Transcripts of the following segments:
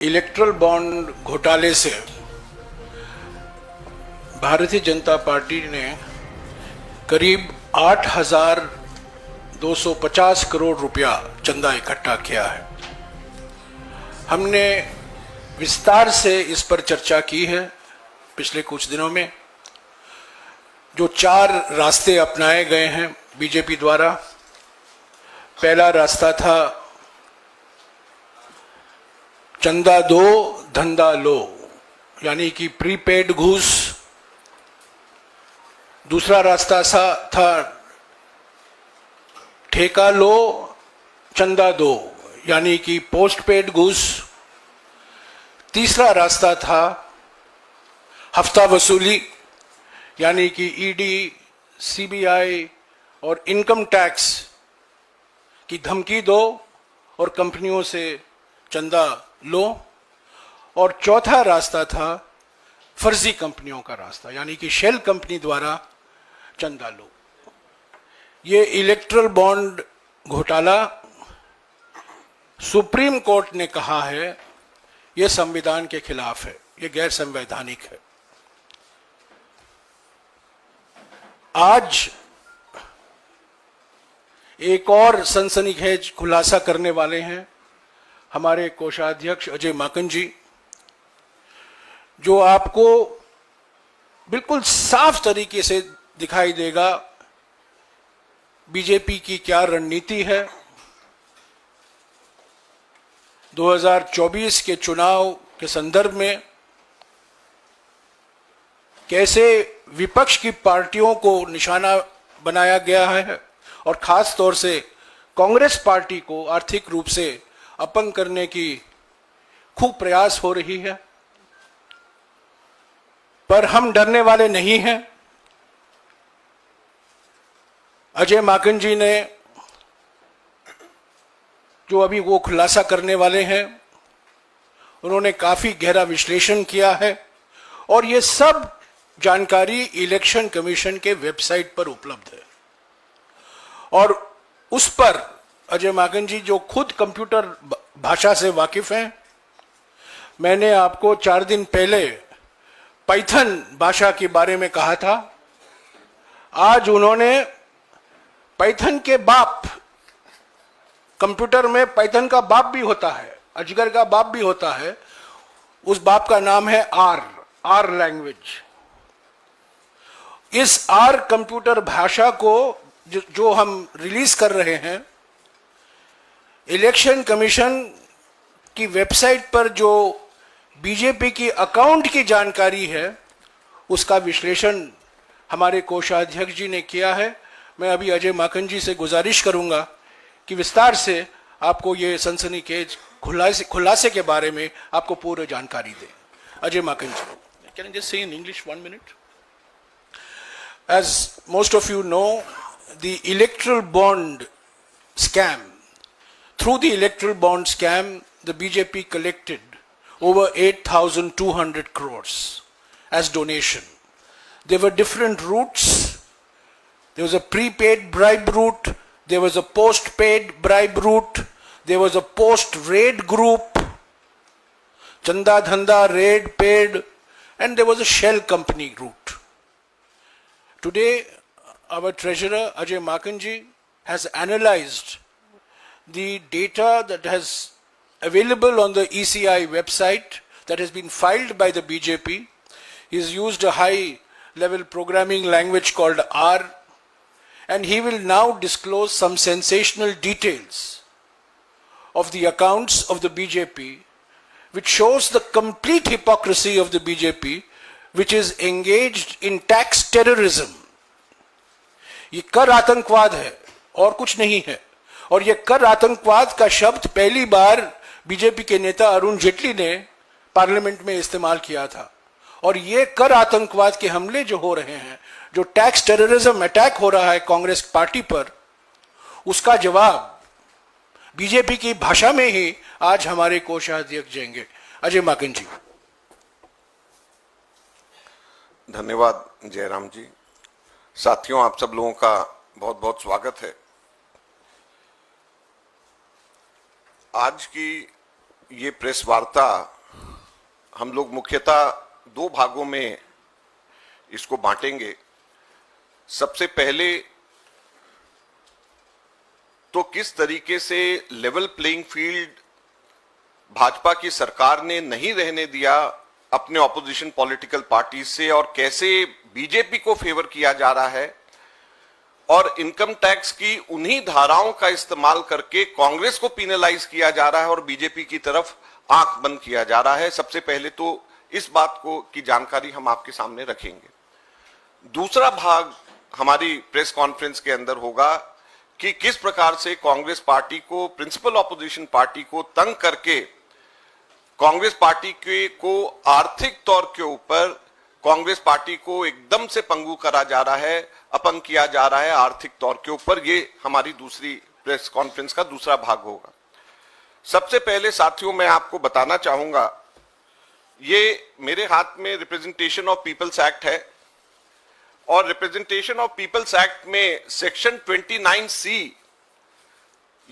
Erectile bond घोटाले से Bharatiya Janata party ने करीब 8,250 करोड़ रुपया चंदा इकट्ठा किया है। हमने विस्तार से इस पर चर्चा की है पिछले कुछ दिनों में। जो 4 रास्ते अपनाए गए हैं बीजेपी द्वारा, पहला रास्ता था चंदा दो धंधा लो, यानी कि प्रीपेड घूस। दूसरा रास्ता था ठेका लो चंदा दो, यानी कि पोस्ट पेड घूस। तीसरा रास्ता था हफ्ता वसूली, यानी कि ईडी, सीबीआई और इनकम टैक्स की धमकी दो और कंपनियों से चंदा लो। और चौथा रास्ता था फर्जी कंपनियों का रास्ता, यानी कि शेल कंपनी द्वारा चंदा लो। ये इलेक्ट्रल बॉन्ड घोटाला सुप्रीम कोर्ट ने कहा है ये संविधान के खिलाफ है, ये गैर संवैधानिक है। आज एक और सनसनीखेज खुलासा करने वाले हैं हमारे कोषाध्यक्ष अजय माकन जी, जो आपको बिल्कुल साफ तरीके से दिखाई देगा बीजेपी की क्या रणनीति है। 2024 के चुनाव के संदर्भ में कैसे विपक्ष की पार्टियों को निशाना बनाया गया है और खास तौर से कांग्रेस पार्टी को आर्थिक रूप से अपंग करने की खूब प्रयास हो रही है। पर हम डरने वाले नहीं हैं। अजय माकन जी ने जो अभी वो खुलासा करने वाले हैं, उन्होंने काफी गहरा विश्लेषण किया है और ये सब जानकारी इलेक्शन कमीशन के वेबसाइट पर उपलब्ध है। और उस पर अजय माकन जी, जो खुद कंप्यूटर भाषा से वाकिफ हैं, मैंने आपको 4 दिन पहले पाइथन भाषा के बारे में कहा था। आज उन्होंने पाइथन के बाप, कंप्यूटर में पाइथन का बाप भी होता है, अजगर का बाप भी होता है, उस बाप का नाम है आर लैंग्वेज। इस आर कंप्यूटर भाषा को जो हम रिलीज कर रहे हैं, इलेक्शन कमीशन की वेबसाइट पर जो बीजेपी की अकाउंट की जानकारी है, उसका विश्लेषण हमारे कोषाध्यक्ष जी ने किया है। मैं अभी अजय माकन जी से गुजारिश करूंगा कि विस्तार से आपको ये सनसनीखेज खुलासे के बारे में आपको पूरी जानकारी दें। Ajay Maken ji, can I just say in English 1 minute? As most of you know, the electoral bond scam, through the electoral bond scam, the BJP collected over 8,200 crores as donation. There were different routes. There was a prepaid bribe route, there was a post-paid bribe route, there was a post-raid group, Chanda Dhanda, raid, paid, and there was a shell company route. Today, our treasurer Ajay Makan ji has analyzed the data that has available on the ECI website that has been filed by the BJP. He's used a high level programming language called R, and he will now disclose some sensational details of the accounts of the BJP, which shows the complete hypocrisy of the BJP, which is engaged in tax terrorism. ये कर आतंकवाद है और कुछ नहीं है। और ये कर आतंकवाद का शब्द पहली बार बीजेपी के नेता अरुण जेटली ने पार्लियामेंट में इस्तेमाल किया था। और ये कर आतंकवाद के हमले जो हो रहे हैं, जो टैक्स टेररिज्म अटैक हो रहा है कांग्रेस पार्टी पर, उसका जवाब बीजेपी की भाषा में ही आज हमारे कोषाध्यक्ष देंगे। अजय माकन जी। धन्यवाद जयराम जी। साथियों, आप सब लोगों का बहुत बहुत स्वागत है। आज की ये प्रेस वार्ता हम लोग मुख्यतः दो भागों में इसको बांटेंगे। सबसे पहले तो किस तरीके से लेवल प्लेइंग फील्ड भाजपा की सरकार ने नहीं रहने दिया अपने ऑपोजिशन पॉलिटिकल पार्टी से, और कैसे बीजेपी को फेवर किया जा रहा है और इनकम टैक्स की उन्हीं धाराओं का इस्तेमाल करके कांग्रेस को पिनलाइज किया जा रहा है और बीजेपी की तरफ आंख बंद किया जा रहा है। सबसे पहले तो इस बात को की जानकारी हम आपके सामने रखेंगे। दूसरा भाग हमारी प्रेस कॉन्फ्रेंस के अंदर होगा कि किस प्रकार से कांग्रेस पार्टी को, प्रिंसिपल ऑपोजिशन पार्टी को तंग करके कांग्रेस पार्टी को आर्थिक तौर के ऊपर कांग्रेस पार्टी को एकदम से पंगु करा जा रहा है, अपंग किया जा रहा है आर्थिक तौर के ऊपर। ये हमारी दूसरी प्रेस कॉन्फ्रेंस का दूसरा भाग होगा। सबसे पहले साथियों मैं आपको बताना चाहूंगा, ये मेरे हाथ में रिप्रेजेंटेशन ऑफ पीपल्स एक्ट है और रिप्रेजेंटेशन ऑफ पीपल्स एक्ट में सेक्शन 29C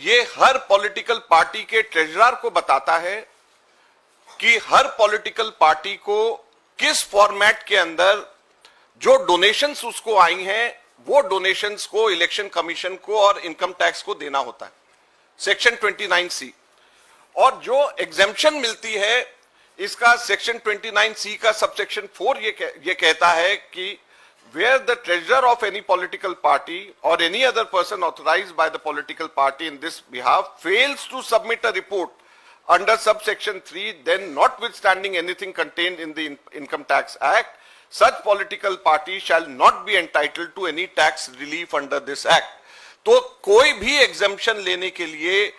ये हर पॉलिटिकल पार्टी के ट्रेजरर को बताता है कि हर पॉलिटिकल पार्टी को किस फॉर्मेट के अंदर जो डोनेशंस उसको आई हैं वो डोनेशंस को इलेक्शन कमीशन को और इनकम टैक्स को देना होता है, सेक्शन 29C। और जो एग्जेम्पशन मिलती है इसका सेक्शन 29C का सबसेक्शन 4 ये कहता है कि where the treasurer of any political party or any other person authorized by the political party in this behalf fails to submit a report under subsection 3, then notwithstanding anything contained in the Income Tax Act, such political party shall not be entitled to any tax relief under this act. तो कोई भी exemption लेने के लिए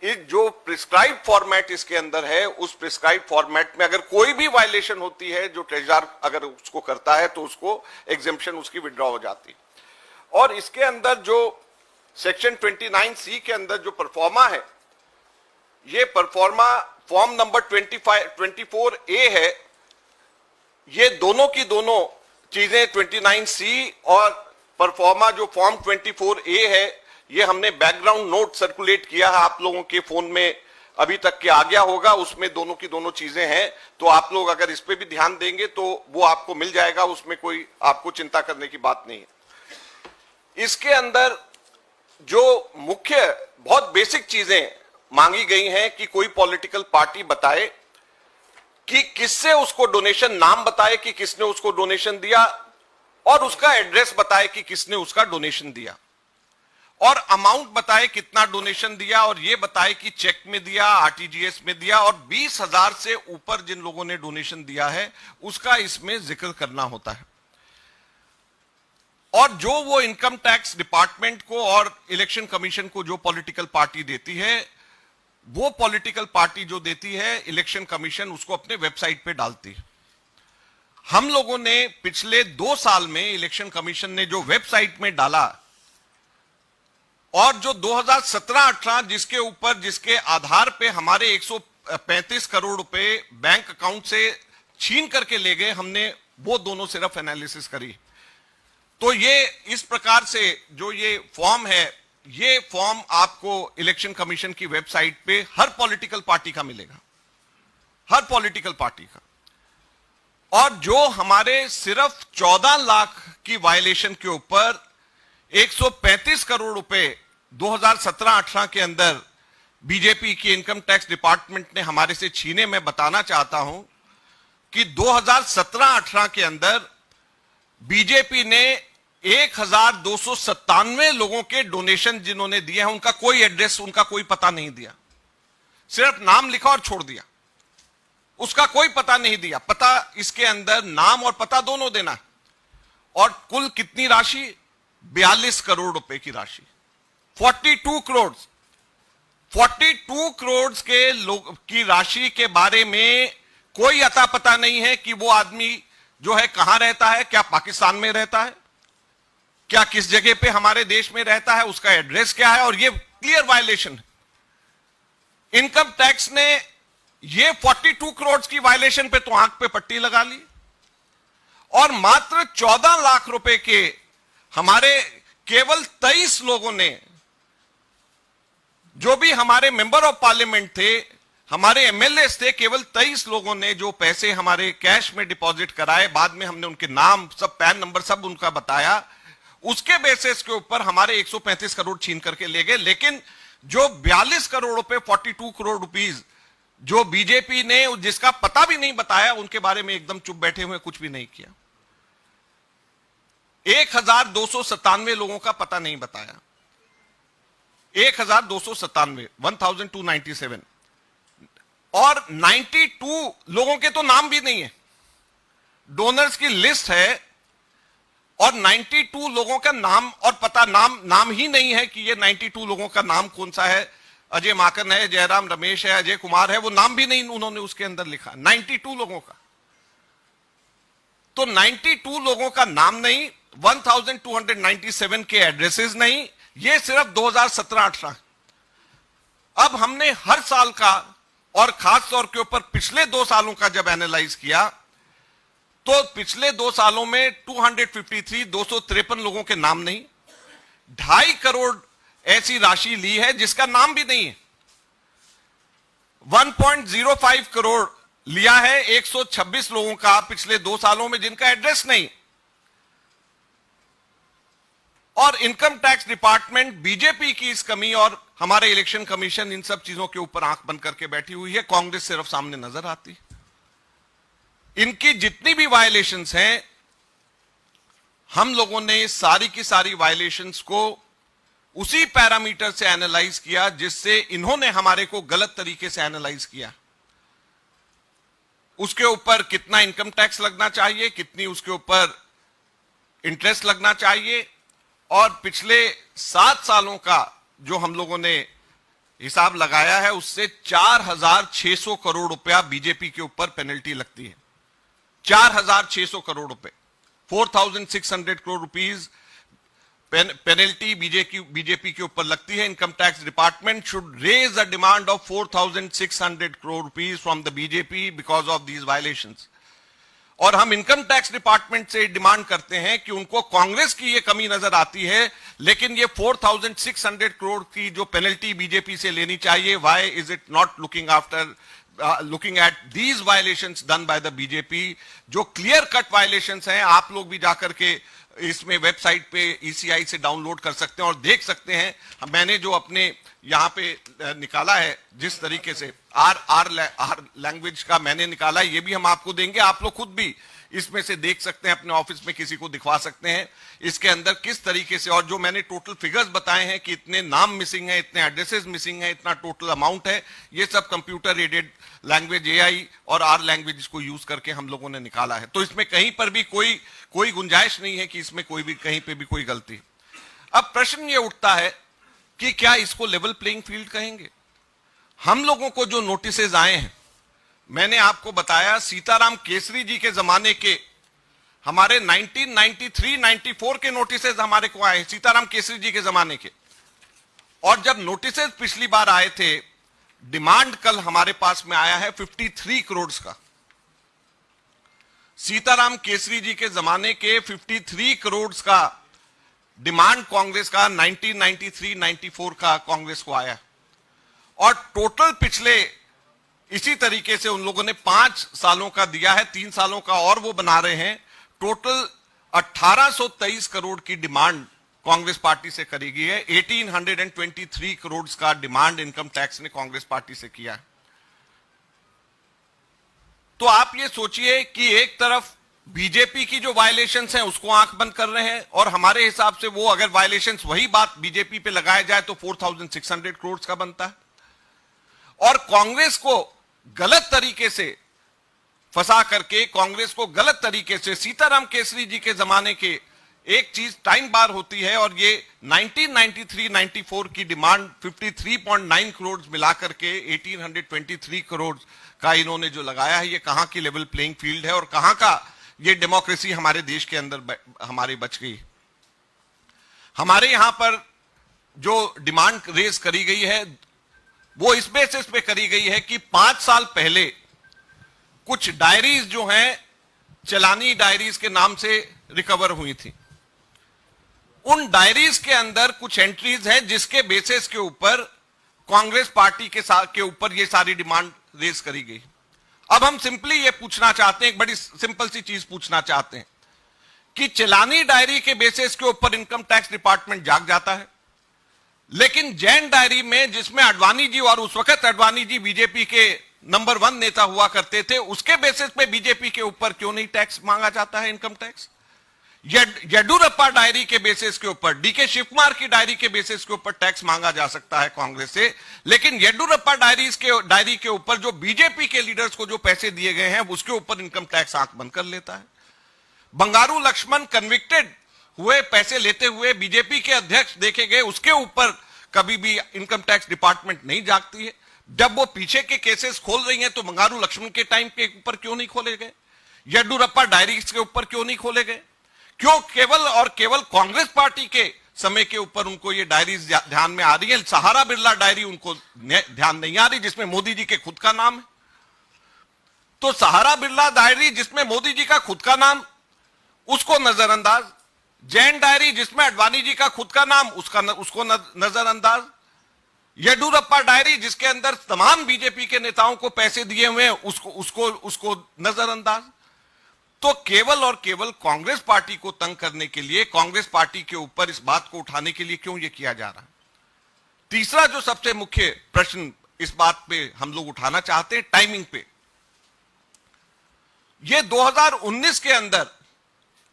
इस जो prescribe format इसके अंदर है उस प्रिस्क्राइब फॉर्मेट में अगर कोई भी वायलेशन होती है, जो ट्रेजरर अगर उसको करता है तो उसको एग्जेम्पशन उसकी विड्रॉ हो जाती है। और इसके अंदर जो सेक्शन 29C के अंदर जो परफॉर्मा है, ये परफॉर्मा फॉर्म नंबर 24A है। ये दोनों की दोनों चीजें 29C और परफॉर्मा जो फॉर्म 24A है, ये हमने बैकग्राउंड नोट सर्कुलेट किया है, आप लोगों के फोन में अभी तक के आ गया होगा, उसमें दोनों की दोनों चीजें हैं। तो आप लोग अगर इस पे भी ध्यान देंगे तो वो आपको मिल जाएगा, उसमें कोई आपको चिंता करने की बात नहीं है। इसके अंदर जो मुख्य बहुत बेसिक चीजें मांगी गई हैं कि कोई पॉलिटिकल पार्टी बताए कि किससे उसको डोनेशन, नाम बताए कि किसने उसको डोनेशन दिया और उसका एड्रेस बताए कि किसने उसका डोनेशन दिया, और अमाउंट बताए कितना डोनेशन दिया, और ये बताए कि चेक में दिया, आरटीजीएस में दिया, और 20,000 से ऊपर जिन लोगों ने डोनेशन दिया है उसका इसमें जिक्र करना होता है। और जो वो इनकम टैक्स डिपार्टमेंट को और इलेक्शन कमीशन को जो पॉलिटिकल पार्टी देती है, वो पॉलिटिकल पार्टी जो देती है इलेक्शन कमीशन उसको अपने वेबसाइट पे डालती है। हम लोगों ने पिछले 2 साल में इलेक्शन कमीशन ने जो वेबसाइट में डाला और जो 2017-18 जिसके ऊपर, जिसके आधार पे हमारे 135 करोड़ रुपए बैंक अकाउंट से छीन करके ले गए, हमने वो दोनों सिर्फ एनालिसिस करी। तो ये इस प्रकार से जो ये फॉर्म है, ये फॉर्म आपको इलेक्शन कमीशन की वेबसाइट पे हर पॉलिटिकल पार्टी का मिलेगा, हर पॉलिटिकल पार्टी का। और जो हमारे सिर्फ 14 लाख की वायलेशन के ऊपर 135 करोड़ रुपए 2017-18 के अंदर बीजेपी की इनकम टैक्स डिपार्टमेंट ने हमारे से छीने, मैं बताना चाहता हूं कि 2017-18 के अंदर बीजेपी ने 1297 लोगों के डोनेशन जिन्होंने दिए हैं उनका कोई एड्रेस, उनका कोई पता नहीं दिया, सिर्फ नाम लिखा और छोड़ दिया, उसका कोई पता नहीं दिया। पता इसके अंदर नाम और पता दोनों देना। और कुल कितनी राशि? 42 करोड़ रुपए की राशि, 42 करोड़ के लोग की राशि के बारे में कोई अता पता नहीं है कि वो आदमी जो है कहां रहता है, क्या पाकिस्तान में रहता है, क्या किस जगह पे हमारे देश में रहता है, उसका एड्रेस क्या है। और ये क्लियर वायलेशन है। इनकम टैक्स ने ये 42 करोड़ की वायलेशन पे तो आंख पे पट्टी लगा ली, और मात्र 14 लाख रुपए के हमारे केवल 23 लोगों ने, जो भी हमारे मेंबर ऑफ पार्लियामेंट थे, हमारे एमएलए थे केवल 23 लोगों ने जो पैसे हमारे कैश में डिपॉजिट कराए, बाद में हमने उनके नाम सब पैन नंबर सब उनका बताया, उसके बेसिस के ऊपर हमारे 135 करोड़ छीन करके ले गए। लेकिन जो 42 करोड़ रुपए 42 करोड़ रुपीस जो बीजेपी ने जिसका पता भी नहीं बताया, उनके बारे में एकदम चुप बैठे हुए, कुछ भी नहीं किया। 1297 लोगों का पता नहीं बताया, 1297 1297 और 92 लोगों के तो नाम भी नहीं है। डोनर्स की लिस्ट है और 92 लोगों का नाम और पता नाम ही नहीं है कि ये 92 लोगों का नाम कौन सा है। अजय माकन है, जयराम रमेश है, अजय कुमार है, वो नाम भी नहीं उन्होंने उसके अंदर लिखा। 92 लोगों का, तो 92 लोगों का नाम नहीं, 1297 के एड्रेसेस नहीं, ये सिर्फ 2017-18। अब हमने हर साल का और खास तौर के ऊपर पिछले 2 सालों का जब एनालाइज किया, तो पिछले 2 सालों में 253 लोगों के नाम नहीं, 2.5 करोड़ ऐसी राशि ली है जिसका नाम भी नहीं है, 1.05 करोड़ लिया है 126 लोगों का पिछले 2 सालों में जिनका एड्रेस नहीं। और इनकम टैक्स डिपार्टमेंट बीजेपी की इस कमी और हमारे इलेक्शन कमीशन इन सब चीजों के ऊपर आंख बंद करके बैठी हुई है। कांग्रेस सिर्फ सामने नजर आती है। इनकी जितनी भी वायलेशंस हैं, हम लोगों ने सारी की सारी वायलेशंस को उसी पैरामीटर से एनालाइज किया जिससे इन्होंने हमारे को गलत तरीके से एनालाइज किया। उसके ऊपर कितना इनकम टैक्स लगना चाहिए, कितनी उसके ऊपर इंटरेस्ट लगना चाहिए, और पिछले 7 सालों का जो हम लोगों ने हिसाब लगाया है उससे 4600 करोड़ रुपया बीजेपी के ऊपर पेनल्टी लगती है। 4600 करोड़ रुपए, 4600 करोड़ रुपीस पेनल्टी बीजेपी के ऊपर लगती है। Income tax department should raise a demand of 4600 crore rupees from the BJP because of these violations. और हम इनकम टैक्स डिपार्टमेंट से डिमांड करते हैं कि उनको कांग्रेस की ये कमी नजर आती है, लेकिन ये 4600 करोड़ की जो पेनल्टी बीजेपी से लेनी चाहिए, why is it not looking after looking at these violations done by the BJP, जो क्लियर कट वायलेशंस हैं। आप लोग भी जाकर के इसमें वेबसाइट पे ईसीआई से डाउनलोड कर सकते हैं और देख सकते हैं। मैंने जो अपने यहां पे निकाला है, जिस तरीके से आर लैंग्वेज का मैंने निकाला है, ये भी हम आपको देंगे। आप लोग खुद भी इसमें से देख सकते हैं, अपने ऑफिस में किसी को दिखवा सकते हैं इसके अंदर किस तरीके से। और जो मैंने टोटल फिगर्स बताए हैं कि इतने नाम मिसिंग है, इतने एड्रेसेस मिसिंग है, इतना टोटल अमाउंट है, ये सब कंप्यूटर एडेड लैंग्वेज एआई और आर लैंग्वेज को यूज करके हम लोगों ने निकाला है। तो इसमें कहीं पर भी कोई गुंजाइश नहीं है कि इसमें कोई भी कहीं पे भी कोई गलती। अब प्रश्न ये उठता है कि क्या इसको लेवल प्लेइंग फील्ड कहेंगे? हम लोगों को जो नोटिसेज आए हैं, मैंने आपको बताया सीताराम केसरी जी के जमाने के हमारे 1993-94 के नोटिसेज हमारे को आए, सीताराम केसरी जी के जमाने के। और जब नोटिसेज पिछली बार आए थे, डिमांड कल हमारे पास में आया है 53 करोड़ का। सीताराम केसरी जी के जमाने के 53 करोड़ का डिमांड कांग्रेस का 1993-94 का कांग्रेस को आया। और टोटल पिछले इसी तरीके से उन लोगों ने 5 सालों का दिया है, 3 सालों का और वो बना रहे हैं। टोटल 1823 करोड़ की डिमांड कांग्रेस पार्टी से करी गई है। 1823 करोड़ का डिमांड इनकम टैक्स ने कांग्रेस पार्टी से किया है। तो आप ये सोचिए कि एक तरफ बीजेपी की जो वायलेशंस हैं उसको आंख बंद कर रहे हैं, और हमारे हिसाब से वो अगर वायलेशंस वही बात बीजेपी पे लगाया जाए तो 4600 करोड़ का बनता है। और कांग्रेस को गलत तरीके से फंसा करके, कांग्रेस को गलत तरीके से सीताराम केसरी जी के जमाने के एक चीज टाइम बार होती है, और ये 1993-94 की डिमांड 53.9 करोड़ मिलाकर के 1823 करोड़ का इन्होंने जो लगाया है, ये कहां की लेवल प्लेइंग फील्ड है और कहां का ये डेमोक्रेसी हमारे देश के अंदर हमारी बच गई। हमारे यहां पर जो डिमांड रेज करी गई है वो इस बेसिस पे करी गई है कि 5 साल पहले कुछ डायरीज जो हैं चलानी डायरीज के नाम से रिकवर हुई थी। उन डायरीज के अंदर कुछ एंट्रीज हैं जिसके बेसिस के ऊपर कांग्रेस पार्टी के ऊपर ये सारी डिमांड रेज करी गई। अब हम सिंपली ये पूछना चाहते हैं, एक बड़ी सिंपल सी चीज पूछना चाहते हैं कि चलानी डायरी के बेसिस के ऊपर इनकम टैक्स डिपार्टमेंट जाग जाता है, लेकिन जैन डायरी में जिसमें अडवाणी जी, और उस वक्त अडवाणी जी बीजेपी के नंबर 1 नेता हुआ करते थे, उसके बेसिस पे बीजेपी के ऊपर क्यों नहीं टैक्स मांगा जाता है, इनकम टैक्स? येडुरप्पा डायरी के बेसिस के ऊपर, डीके शिव कुमार की डायरी के बेसिस के ऊपर टैक्स मांगा जा सकता है कांग्रेस से, लेकिन येडुरप्पा डायरी के ऊपर जो बीजेपी के लीडर्स को जो पैसे दिए गए हैं उसके ऊपर इनकम टैक्स आंख बंद कर लेता है। बंगारू लक्ष्मण कन्विक्टेड हुए, पैसे लेते हुए बीजेपी के अध्यक्ष देखे गए, उसके ऊपर कभी भी इनकम टैक्स डिपार्टमेंट नहीं जागती है। जब वो पीछे के केसेस खोल रही हैं तो बंगारू लक्ष्मण के टाइम के ऊपर क्यों नहीं खोले गए? येडुरप्पा डायरी के ऊपर क्यों नहीं खोले गए? क्यों केवल और केवल कांग्रेस पार्टी के समय के ऊपर उनको ये डायरीज ध्यान में आ रही है? सहारा बिरला डायरी उनको ध्यान नहीं आ रही, जिसमें मोदी जी के खुद का नाम है। तो सहारा बिरला डायरी जिसमें मोदी जी का खुद का नाम, उसको नजरअंदाज। जैन डायरी जिसमें अडवाणी जी का खुद का नाम, उसको नजरअंदाज। येडुरप्पा डायरी जिसके अंदर तमाम बीजेपी के नेताओं को पैसे दिए हुए हैं, उसको नजरअंदाज। तो केवल और केवल कांग्रेस पार्टी को तंग करने के लिए, कांग्रेस पार्टी के ऊपर इस बात को उठाने के लिए क्यों यह किया जा रहा है? तीसरा जो सबसे मुख्य प्रश्न इस बात पे हम लोग उठाना चाहते हैं, टाइमिंग पे। ये 2019 के अंदर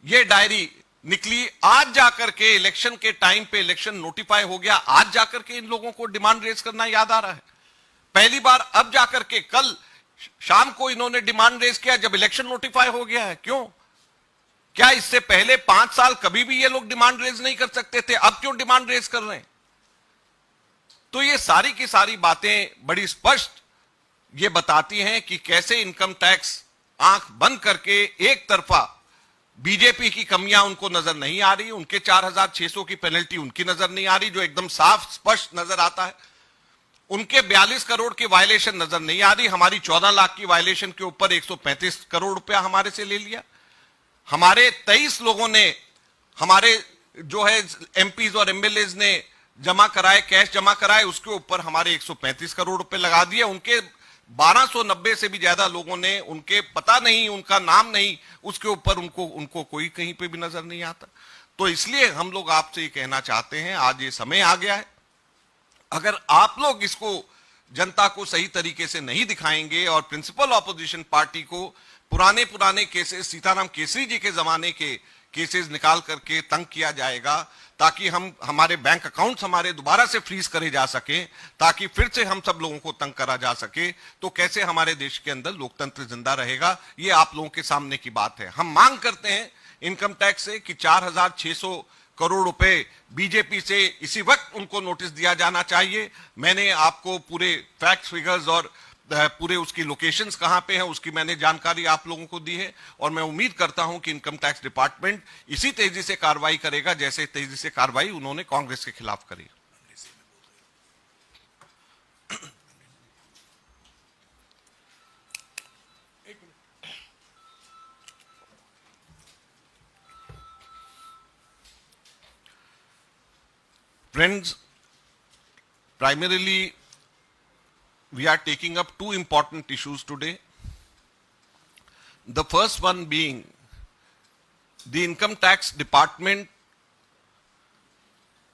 ये डायरी निकली, आज जाकर के इलेक्शन के टाइम पे इलेक्शन नोटिफाई हो गया, आज जाकर के इन लोगों को डिमांड रेज करना याद आ रहा है। पहली बार अब जाकर के कल शाम को इन्होंने डिमांड रेज किया जब इलेक्शन नोटिफाई हो गया है। क्यों? क्या इससे पहले 5 साल कभी भी ये लोग डिमांड रेज नहीं कर सकते थे? अब क्यों डिमांड रेज कर रहे हैं? तो ये सारी की सारी बातें बड़ी स्पष्ट ये बताती हैं कि कैसे इनकम टैक्स आंख बंद करके एक तरफा बीजेपी की कमियां उनको नजर नहीं आ रही, उनके 4600 की पेनल्टी उनकी नजर नहीं आ रही जो एकदम साफ स्पष्ट नजर आता है, उनके 42 करोड़ की वायलेशन नजर नहीं आ रही, हमारी 14 लाख की वायलेशन के ऊपर 135 करोड़ रुपया हमारे से ले लिया, हमारे 23 लोगों ने, हमारे जो है एमपीज और एमएलएज ने जमा कराए, कैश जमा कराए, उसके ऊपर हमारे 135 करोड़ रुपए लगा दिए, उनके 1290 से भी ज्यादा लोगों ने, उनके पता नहीं, उनका नाम नहीं, उसके ऊपर उनको कोई कहीं पे भी नजर नहीं आता। तो इसलिए हम लोग आपसे ये कहना चाहते हैं, आज ये समय आ गया है, अगर आप लोग इसको जनता को सही तरीके से नहीं दिखाएंगे और प्रिंसिपल ऑपोजिशन पार्टी को पुराने केसेस, सीताराम केसरी जी के जमाने के केसेस निकाल करके तंग किया जाएगा ताकि हमारे बैंक अकाउंट्स हमारे दोबारा से फ्रीज करे जा सके, ताकि फिर से हम सब लोगों को तंग करा जा सके, तो कैसे हमारे देश के अंदर लोकतंत्र जिंदा रहेगा? ये आप लोगों के सामने की बात है। हम मांग करते हैं इनकम टैक्स से कि 4600 करोड़ रुपए बीजेपी से इसी वक्त उनको नोटिस दिया जाना चाहिए। मैंने आपको पूरे फैक्ट फिगर्स और पूरे उसकी लोकेशंस कहां पे हैं उसकी मैंने जानकारी आप लोगों को दी है, और मैं उम्मीद करता हूं कि इनकम टैक्स डिपार्टमेंट इसी तेजी से कार्रवाई करेगा जैसे तेजी से कार्रवाई उन्होंने कांग्रेस के खिलाफ करी। Friends, primarily we are taking up two important issues today. The first one being the income tax department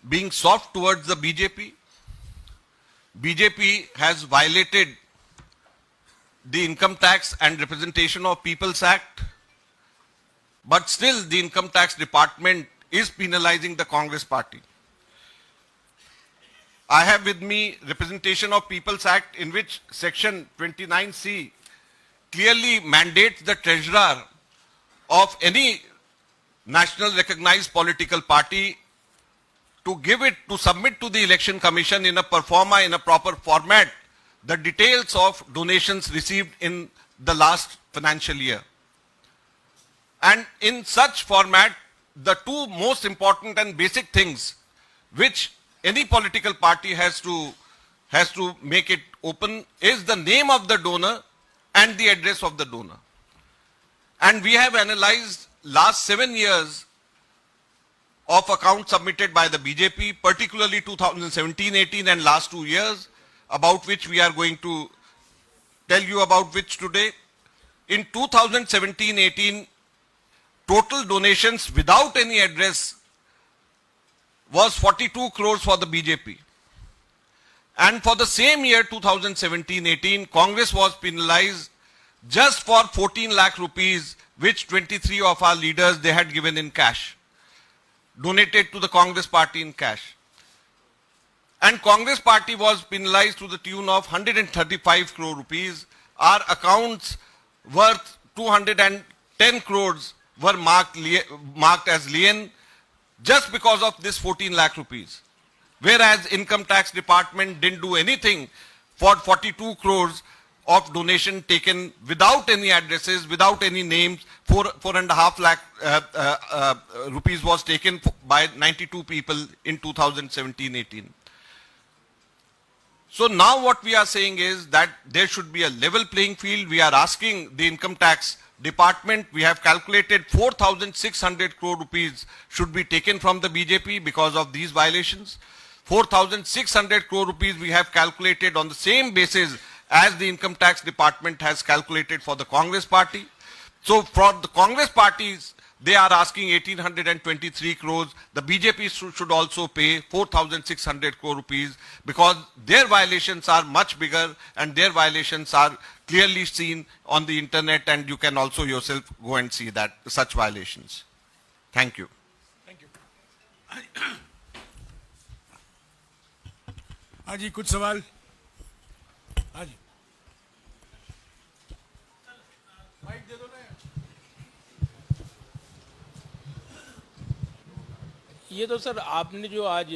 being soft towards the BJP. BJP has violated the Income Tax and Representation of People's Act, but still the Income Tax Department is penalizing the Congress party. I have with me Representation of People's Act, in which section 29C clearly mandates the treasurer of any national recognized political party to submit to the Election Commission in a performa, in a proper format, the details of donations received in the last financial year. And in such format, the two most important and basic things which any political party has to make it open is the name of the donor and the address of the donor. And we have analyzed last 7 years of accounts submitted by the BJP, particularly 2017-18 and last 2 years. about which we are going to tell you about which today. In 2017-18, total donations without any address was 42 crores for the BJP. And for the same year, 2017-18, Congress was penalized just for 14 lakh rupees, which 23 of our leaders, they had given in cash, donated to the Congress party in cash. And Congress party was penalized to the tune of 135 crore rupees. Our accounts worth 210 crores were marked as lien just because of this 14 lakh rupees. Whereas Income Tax Department didn't do anything for 42 crores of donation taken without any addresses, without any names. 4.5 lakh rupees was taken by 92 people in 2017-18. So now what we are saying is that there should be a level playing field. We are asking the Income Tax Department, we have calculated 4,600 crore rupees should be taken from the BJP because of these violations. 4,600 crore rupees we have calculated on the same basis as the Income Tax Department has calculated for the Congress party. So for the Congress parties, they are asking 1,823 crores. The BJP should also pay 4,600 crore rupees because their violations are much bigger and their violations are clearly seen on the internet, and you can also yourself go and see that such violations. Thank you. Thank you. हाँ जी, कुछ सवाल? हाँ जी, mic दे दो ना। ये तो sir आपने जो आज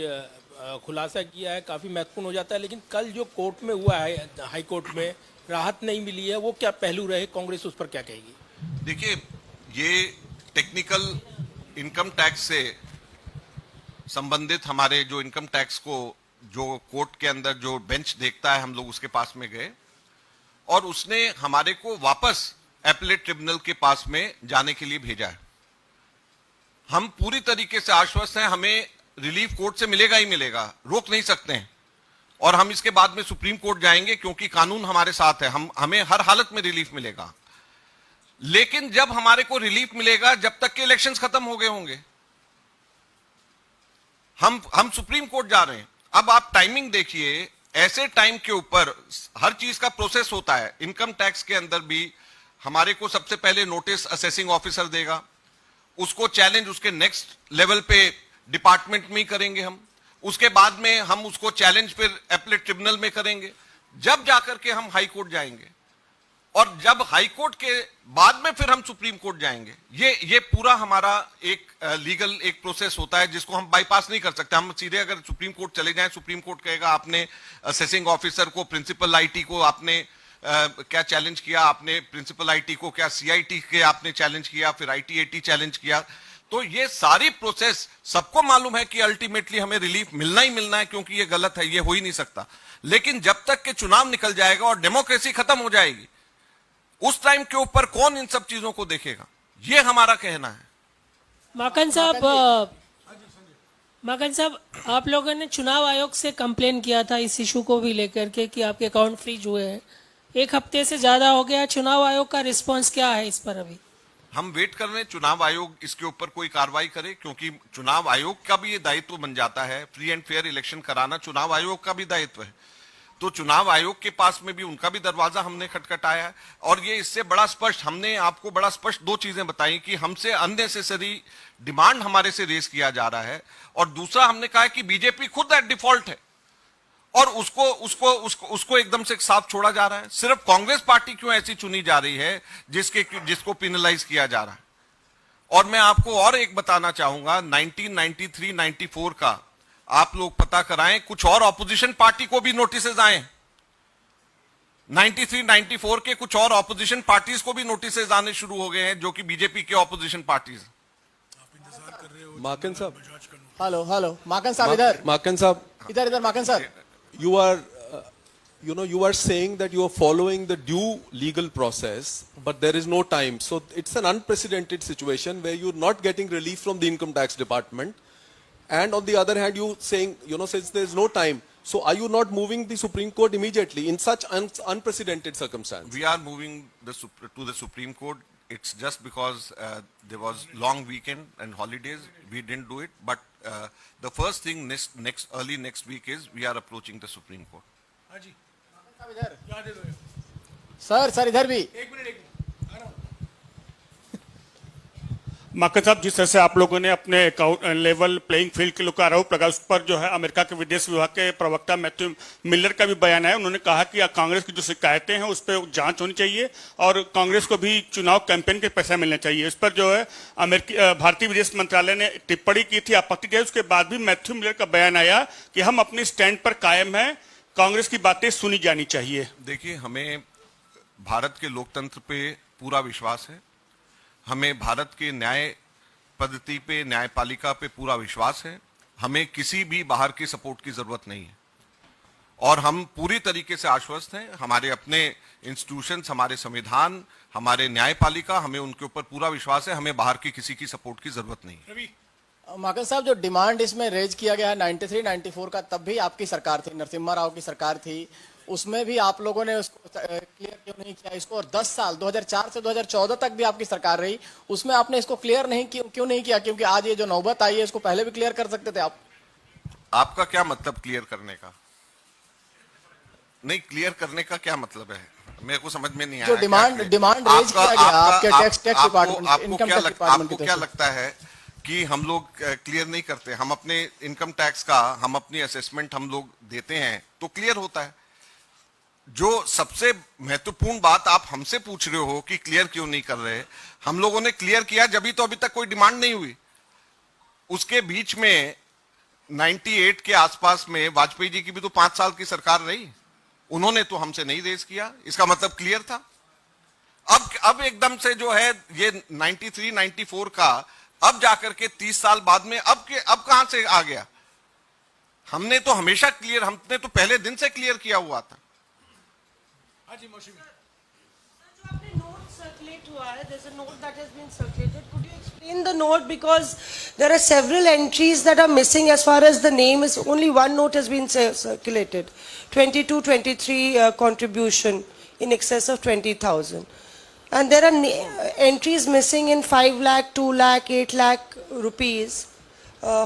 खुलासा किया है काफ़ी महत्वपूर्ण हो जाता है, लेकिन कल जो कोर्ट में हुआ है, हाई कोर्ट में राहत नहीं मिली है, वो क्या पहलू रहे? कांग्रेस उस पर क्या कहेगी? देखिए, ये टेक्निकल इनकम टैक्स से संबंधित हमारे जो इनकम टैक्स को जो कोर्ट के अंदर जो बेंच देखता है, हम लोग उसके पास में गए और उसने हमारे को वापस एपेलेट ट्रिब्यूनल के पास में जाने के लिए भेजा है। हम पूरी तरीके से आश्वस्त हैं, हमें रिलीफ कोर्ट से मिलेगा ही मिलेगा, रोक नहीं सकते हैं। और हम इसके बाद में सुप्रीम कोर्ट जाएंगे क्योंकि कानून हमारे साथ है, हमें हर हालत में रिलीफ मिलेगा। लेकिन जब हमारे को रिलीफ मिलेगा, जब तक के इलेक्शंस खत्म हो गए होंगे। हम सुप्रीम कोर्ट जा रहे हैं। अब आप टाइमिंग देखिए, ऐसे टाइम के ऊपर हर चीज का प्रोसेस होता है। इनकम टैक्स के अंदर भी हमारे को सबसे पहले नोटिस असेसिंग ऑफिसर देगा, उसको चैलेंज उसके नेक्स्ट लेवल पे डिपार्टमेंट में ही करेंगे हम, उसके बाद में हम उसको चैलेंज फिर एपेलेट ट्रिब्यूनल में करेंगे, जब जाकर के हम हाई कोर्ट जाएंगे और जब हाई कोर्ट के बाद में फिर हम सुप्रीम कोर्ट जाएंगे। ये पूरा हमारा एक लीगल एक प्रोसेस होता है जिसको हम बाईपास नहीं कर सकते। हम सीधे अगर सुप्रीम कोर्ट चले जाएं, सुप्रीम कोर्ट कहेगा आपने असेसिंग ऑफिसर को, प्रिंसिपल आईटी को आपने क्या चैलेंज किया, आपने प्रिंसिपल आईटी को क्या सीआईटी के आपने चैलेंज किया, फिर आईटीएटी चैलेंज किया। तो ये सारी प्रोसेस सबको मालूम है कि अल्टीमेटली हमें रिलीफ मिलना ही मिलना है, क्योंकि ये गलत है, ये हो ही नहीं सकता। लेकिन जब तक के चुनाव निकल जाएगा और डेमोक्रेसी खत्म हो जाएगी, उस टाइम के ऊपर कौन इन सब चीजों को देखेगा? ये हमारा कहना है। माकन साहब, आप लोगों ने चुनाव आयोग से कंप्लेन किया था इस इशू को भी लेकर के कि आपके अकाउंट फ्रीज हुए हैं। एक हफ्ते से ज्यादा हो गया, चुनाव आयोग का रिस्पांस क्या है इस पर? अभी हम वेट कर रहे हैं चुनाव आयोग इसके ऊपर कोई कार्रवाई करे, क्योंकि चुनाव आयोग का भी ये दायित्व बन जाता है। फ्री एंड फेयर इलेक्शन कराना चुनाव आयोग का भी दायित्व है। तो चुनाव आयोग के पास में भी उनका भी दरवाजा हमने खटखटाया है। और ये इससे बड़ा स्पष्ट, हमने आपको बड़ा स्पष्ट दो चीजें बताई कि हमसे अननेसेसरी डिमांड हमारे से रेस किया जा रहा है, और दूसरा हमने कहा कि बीजेपी खुद एट डिफॉल्ट है और उसको एकदम से साफ छोड़ा जा रहा है। सिर्फ कांग्रेस पार्टी क्यों ऐसी चुनी जा रही है जिसको पिनलाइज किया जा रहा है? और मैं आपको और एक बताना चाहूंगा, 1993-94 का आप लोग पता कराएं, कुछ और ऑपोजिशन पार्टी को भी नोटिसेज आए। 93-94 के कुछ और ऑपोजिशन पार्टीज को भी नोटिसेज आने शुरू हो गए हैं, जो कि बीजेपी के ऑपोजिशन पार्टीज। माकन साहब, हेलो माकन साहब, इधर माकन साहब, इधर माकन साहब, you are you are saying that you are following the due legal process, but there is no time. So it's an unprecedented situation where you're not getting relief from the income tax department, and on the other hand you saying, since there is no time, So are you not moving the Supreme Court immediately in such unprecedented circumstances? We are moving to the Supreme Court. It's just because there was long weekend and holidays, we didn't do it. But the first thing early next week is we are approaching the Supreme Court. हाँ जी, साहब इधर यहाँ दे दो ये। Sir इधर भी एक minute आ रहा हूँ। माकन साहब, जिस तरह से आप लोगों ने अपने अकाउंट लेवल प्लेइंग फील्ड के लोग का आरोप लगा, उस पर जो है अमेरिका के विदेश विभाग के प्रवक्ता मैथ्यू मिलर का भी बयान है। उन्होंने कहा कि कांग्रेस की जो शिकायतें हैं उस पर जांच होनी चाहिए और कांग्रेस को भी चुनाव कैंपेन के पैसा मिलना चाहिए। इस पर जो है भारतीय विदेश मंत्रालय ने टिप्पणी की थी, आपत्ति की। उसके बाद भी मैथ्यू मिलर का बयान आया कि हम अपने स्टैंड पर कायम हैं, कांग्रेस की बातें सुनी जानी चाहिए। देखिए, हमें भारत के लोकतंत्र पे पूरा विश्वास है, हमें भारत के न्याय पद्धति पे, न्यायपालिका पे पूरा विश्वास है। हमें किसी भी बाहर की सपोर्ट की जरूरत नहीं है और हम पूरी तरीके से आश्वस्त हैं। हमारे अपने इंस्टीट्यूशंस, हमारे संविधान, हमारे न्यायपालिका, हमें उनके ऊपर पूरा विश्वास है। हमें बाहर की किसी की सपोर्ट की जरूरत नहीं है। माकन साहब, जो डिमांड इसमें रेज किया गया है 93-94 का, तब भी आपकी सरकार थी, नरसिम्हा राव की सरकार थी, उसमें भी आप लोगों ने उसको क्लियर क्यों नहीं किया इसको? और 10 साल 2004 से 2014 तक भी आपकी सरकार रही, उसमें आपने इसको क्लियर नहीं क्यों नहीं किया? क्योंकि आज ये जो नौबत आई है इसको पहले भी क्लियर कर सकते थे आप। आपका क्या मतलब क्लियर करने का? नहीं, क्लियर करने का क्या मतलब है? मेरे को समझ में नहीं आया। जो डिमांड रेज किया गया आपके tax department, income tax department की आपको क्या लगता है कि हम लोग क्लियर नहीं करते? हम अपने इनकम टैक्स का, हम अपनी असेसमेंट हम लोग देते हैं तो क्लियर होता है। जो सबसे महत्वपूर्ण बात आप हमसे पूछ रहे हो कि क्लियर क्यों नहीं कर रहे, हम लोगों ने क्लियर किया जब तो अभी तक कोई डिमांड नहीं हुई। उसके बीच में 98 के आसपास में वाजपेयी जी की भी तो 5 साल की सरकार रही, उन्होंने तो हमसे नहीं रेज किया, इसका मतलब क्लियर था। अब एकदम से जो है ये 93-94 का अब जाकर के 30 साल बाद में अब कहां से आ गया? हमने तो हमेशा क्लियर, हमने तो पहले दिन से क्लियर किया हुआ था। हाँ जी, मौसमी। जो आपने note circulate हुआ है, there's a note that has been circulated. Could you explain the note, because there are several entries that are missing as far as the name is. Only one note has been circulated. 22-23 contribution in excess of 20,000, and there are entries missing in 5 lakh, 2 lakh, 8 lakh rupees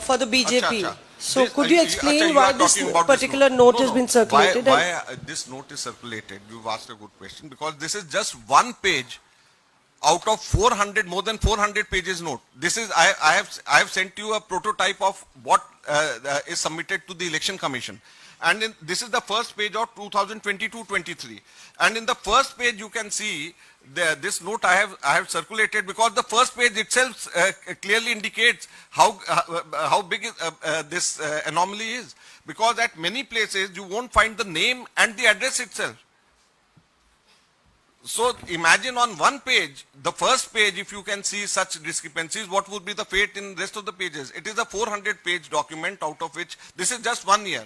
for the BJP. अच्छा। So could you explain why this particular note has been circulated? Why this note is circulated? You've asked a good question, because this is just one page out of 400, more than 400 pages note. This is, I have sent you a prototype of what is submitted to the Election Commission. And this is the first page of 2022-23. And in the first page you can see this note I have circulated, because the first page itself clearly indicates how big this anomaly is. Because at many places you won't find the name and the address itself. So imagine on one page, the first page, if you can see such discrepancies, what would be the fate in rest of the pages? It is a 400-page document, out of which this is just 1 year.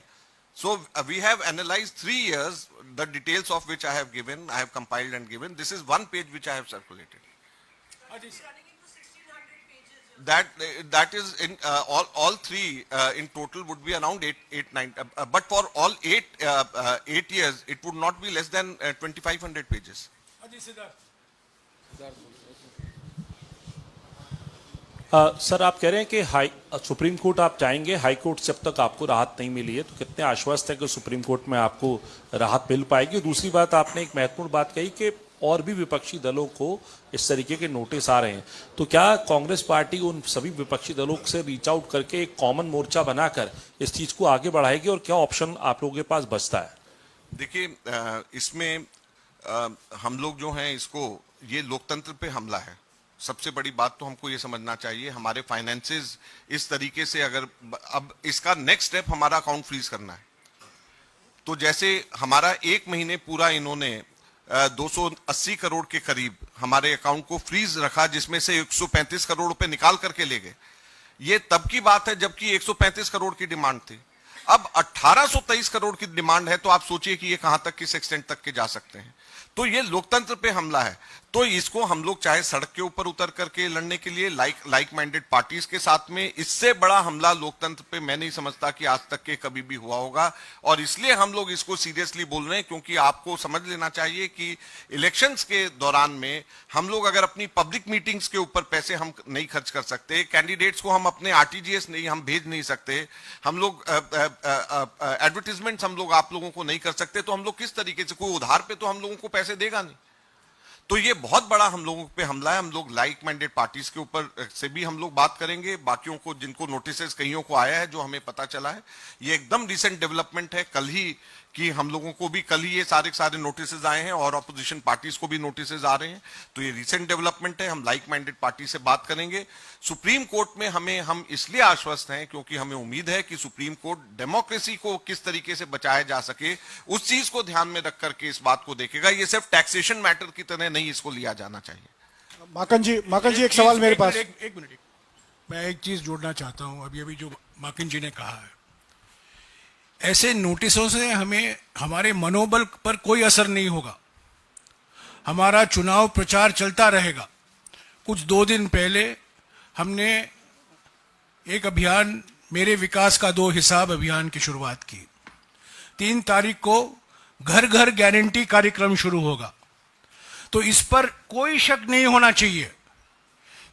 So we have analyzed 3 years, the details of which I have given, I have compiled and given. This is one page which I have circulated. That is in all three in total would be around 9. But for all 8 years, it would not be less than 2,500 pages. Sir, आप कह रहे हैं कि supreme court आप जाएंगे, high court से अब तक आपको राहत नहीं मिली है, तो कितने आश्वस्त है कि सुप्रीम कोर्ट में आपको राहत मिल पाएगी? दूसरी बात, आपने एक महत्वपूर्ण बात कही कि और भी विपक्षी दलों को इस तरीके के नोटिस आ रहे हैं, तो क्या कांग्रेस पार्टी उन सभी विपक्षी दलों से रीच आउट करके एक कॉमन मोर्चा बनाकर इस चीज को आगे बढ़ाएगी, और क्या ऑप्शन आप लोगों के पास बचता है? देखिए, इसमें हम लोग जो हैं, इसको, ये लोकतंत्र पे हमला है। सबसे बड़ी बात तो हमको ये समझना चाहिए, हमारे फाइनेंसेस इस तरीके से, अगर अब इसका नेक्स्ट स्टेप हमारा अकाउंट फ्रीज करना है, तो जैसे हमारा 1 महीने पूरा इन्होंने 280 करोड़ के करीब हमारे अकाउंट को फ्रीज रखा, जिसमें से 135 करोड़ रुपए निकाल करके ले गए। ये तब की बात है जबकि 135 करोड़ की डिमांड थी। अब 1823 करोड़ की डिमांड है, तो आप सोचिए कि ये कहां तक, किस एक्सटेंट तक के जा सकते हैं। तो ये लोकतंत्र पे हमला है। तो इसको हम लोग चाहे सड़क के ऊपर उतर करके लड़ने के लिए लाइक माइंडेड पार्टीज के साथ में, इससे बड़ा हमला लोकतंत्र पे मैं नहीं समझता कि आज तक के कभी भी हुआ होगा। और इसलिए हम लोग इसको सीरियसली बोल रहे हैं, क्योंकि आपको समझ लेना चाहिए कि इलेक्शंस के दौरान में हम लोग अगर अपनी पब्लिक मीटिंग्स के ऊपर पैसे हम नहीं खर्च कर सकते, कैंडिडेट्स को हम अपने आरटीजीएस नहीं हम भेज नहीं सकते, हम लोग एडवर्टीजमेंट्स हम लोग आप लोगों को नहीं कर सकते, तो हम लोग किस तरीके से, कोई उधार पे तो हम लोगों को पैसे देगा नहीं। तो ये बहुत बड़ा हम लोगों पे हमला है। हम लोग लाइक माइंडेड पार्टीज के ऊपर से भी हम लोग बात करेंगे, बाकियों को जिनको नोटिसेस कईयों को आया है जो हमें पता चला है, ये एकदम रिसेंट डेवलपमेंट है। कल ही कि हम लोगों को भी कल ही ये सारे नोटिसेस आए हैं और अपोजिशन पार्टीज को भी नोटिसेस आ रहे हैं, तो ये रिसेंट डेवलपमेंट है। हम लाइक माइंडेड पार्टी से बात करेंगे। सुप्रीम कोर्ट में हम इसलिए आश्वस्त हैं क्योंकि हमें उम्मीद है कि सुप्रीम कोर्ट डेमोक्रेसी को किस तरीके से बचाया जा सके उस चीज को ध्यान में रख करके इस बात को देखेगा। ये सिर्फ टैक्सेशन मैटर की तरह नहीं इसको लिया जाना चाहिए। माकन जी एक सवाल मेरे पास। एक मिनट, मैं एक चीज जोड़ना चाहता हूं। अभी जो माकिन जी ने कहा है, ऐसे नोटिसों से हमें हमारे मनोबल पर कोई असर नहीं होगा। हमारा चुनाव प्रचार चलता रहेगा। कुछ 2 दिन पहले हमने एक अभियान, मेरे विकास का 2 हिसाब अभियान की शुरुआत की। 3 तारीख को घर घर गारंटी कार्यक्रम शुरू होगा। तो इस पर कोई शक नहीं होना चाहिए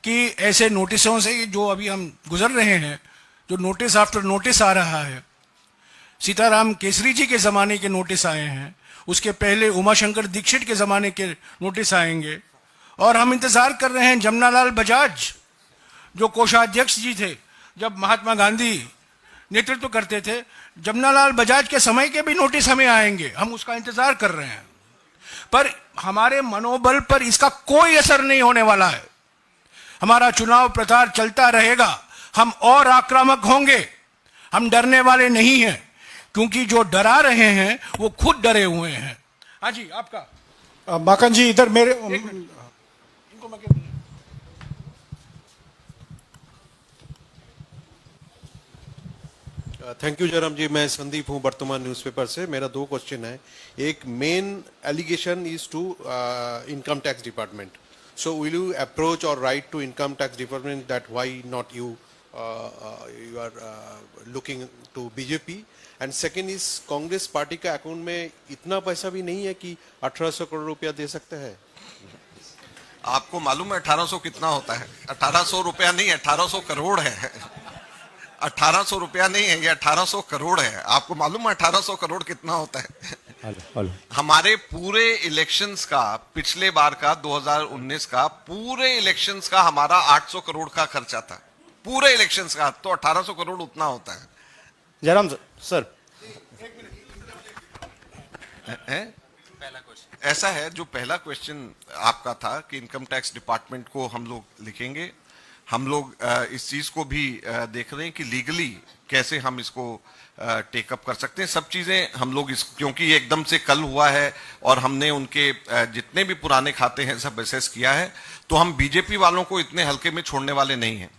कि ऐसे नोटिसों से जो अभी हम गुजर रहे हैं, जो नोटिस आफ्टर नोटिस आ रहा है, सीताराम केसरी जी के जमाने के नोटिस आए हैं, उसके पहले उमाशंकर दीक्षित के जमाने के नोटिस आएंगे, और हम इंतजार कर रहे हैं जमनालाल बजाज जो कोषाध्यक्ष जी थे जब महात्मा गांधी नेतृत्व करते थे, जमनालाल बजाज के समय के भी नोटिस हमें आएंगे। हम उसका इंतजार कर रहे हैं, पर हमारे मनोबल पर इसका कोई असर नहीं होने वाला है। हमारा चुनाव प्रचार चलता रहेगा। हम और आक्रामक होंगे। हम डरने वाले नहीं हैं, क्योंकि जो डरा रहे हैं वो खुद डरे हुए हैं। हाँ जी, आपका। माकन जी इधर मेरे इनको मैं थैंक यू जयराम जी। मैं संदीप हूं वर्तमान न्यूज़पेपर से। मेरा 2 क्वेश्चन है। एक main allegation is to income tax department. So will you approach or write to income tax department that why not you are looking to BJP? And second is, Congress party का account में इतना पैसा भी नहीं है कि 1800 करोड़ रुपया दे सकते हैं। आपको मालूम है 1800 कितना होता है? 1800 रुपया नहीं, 1800 करोड़ है। 1800 रुपया नहीं है, ये 1800 करोड़ है। आपको मालूम है 1800 करोड़ कितना होता है? हमारे पूरे इलेक्शंस का, पिछले बार का 2019 का पूरे इलेक्शंस का हमारा 800 करोड़ का खर्चा था, पूरे इलेक्शंस का। तो 1800 करोड़ उतना होता है। जयराम सर, ऐसा है, जो पहला क्वेश्चन आपका था कि इनकम टैक्स डिपार्टमेंट को हम लोग लिखेंगे। हम लोग इस चीज को भी देख रहे हैं कि लीगली कैसे हम इसको टेकअप कर सकते हैं। सब चीजें हम लोग क्योंकि ये एकदम से कल हुआ है और हमने उनके जितने भी पुराने खाते हैं सब असेस किया है, तो हम बीजेपी वालों को इतने हल्के में छोड़ने वाले नहीं हैं।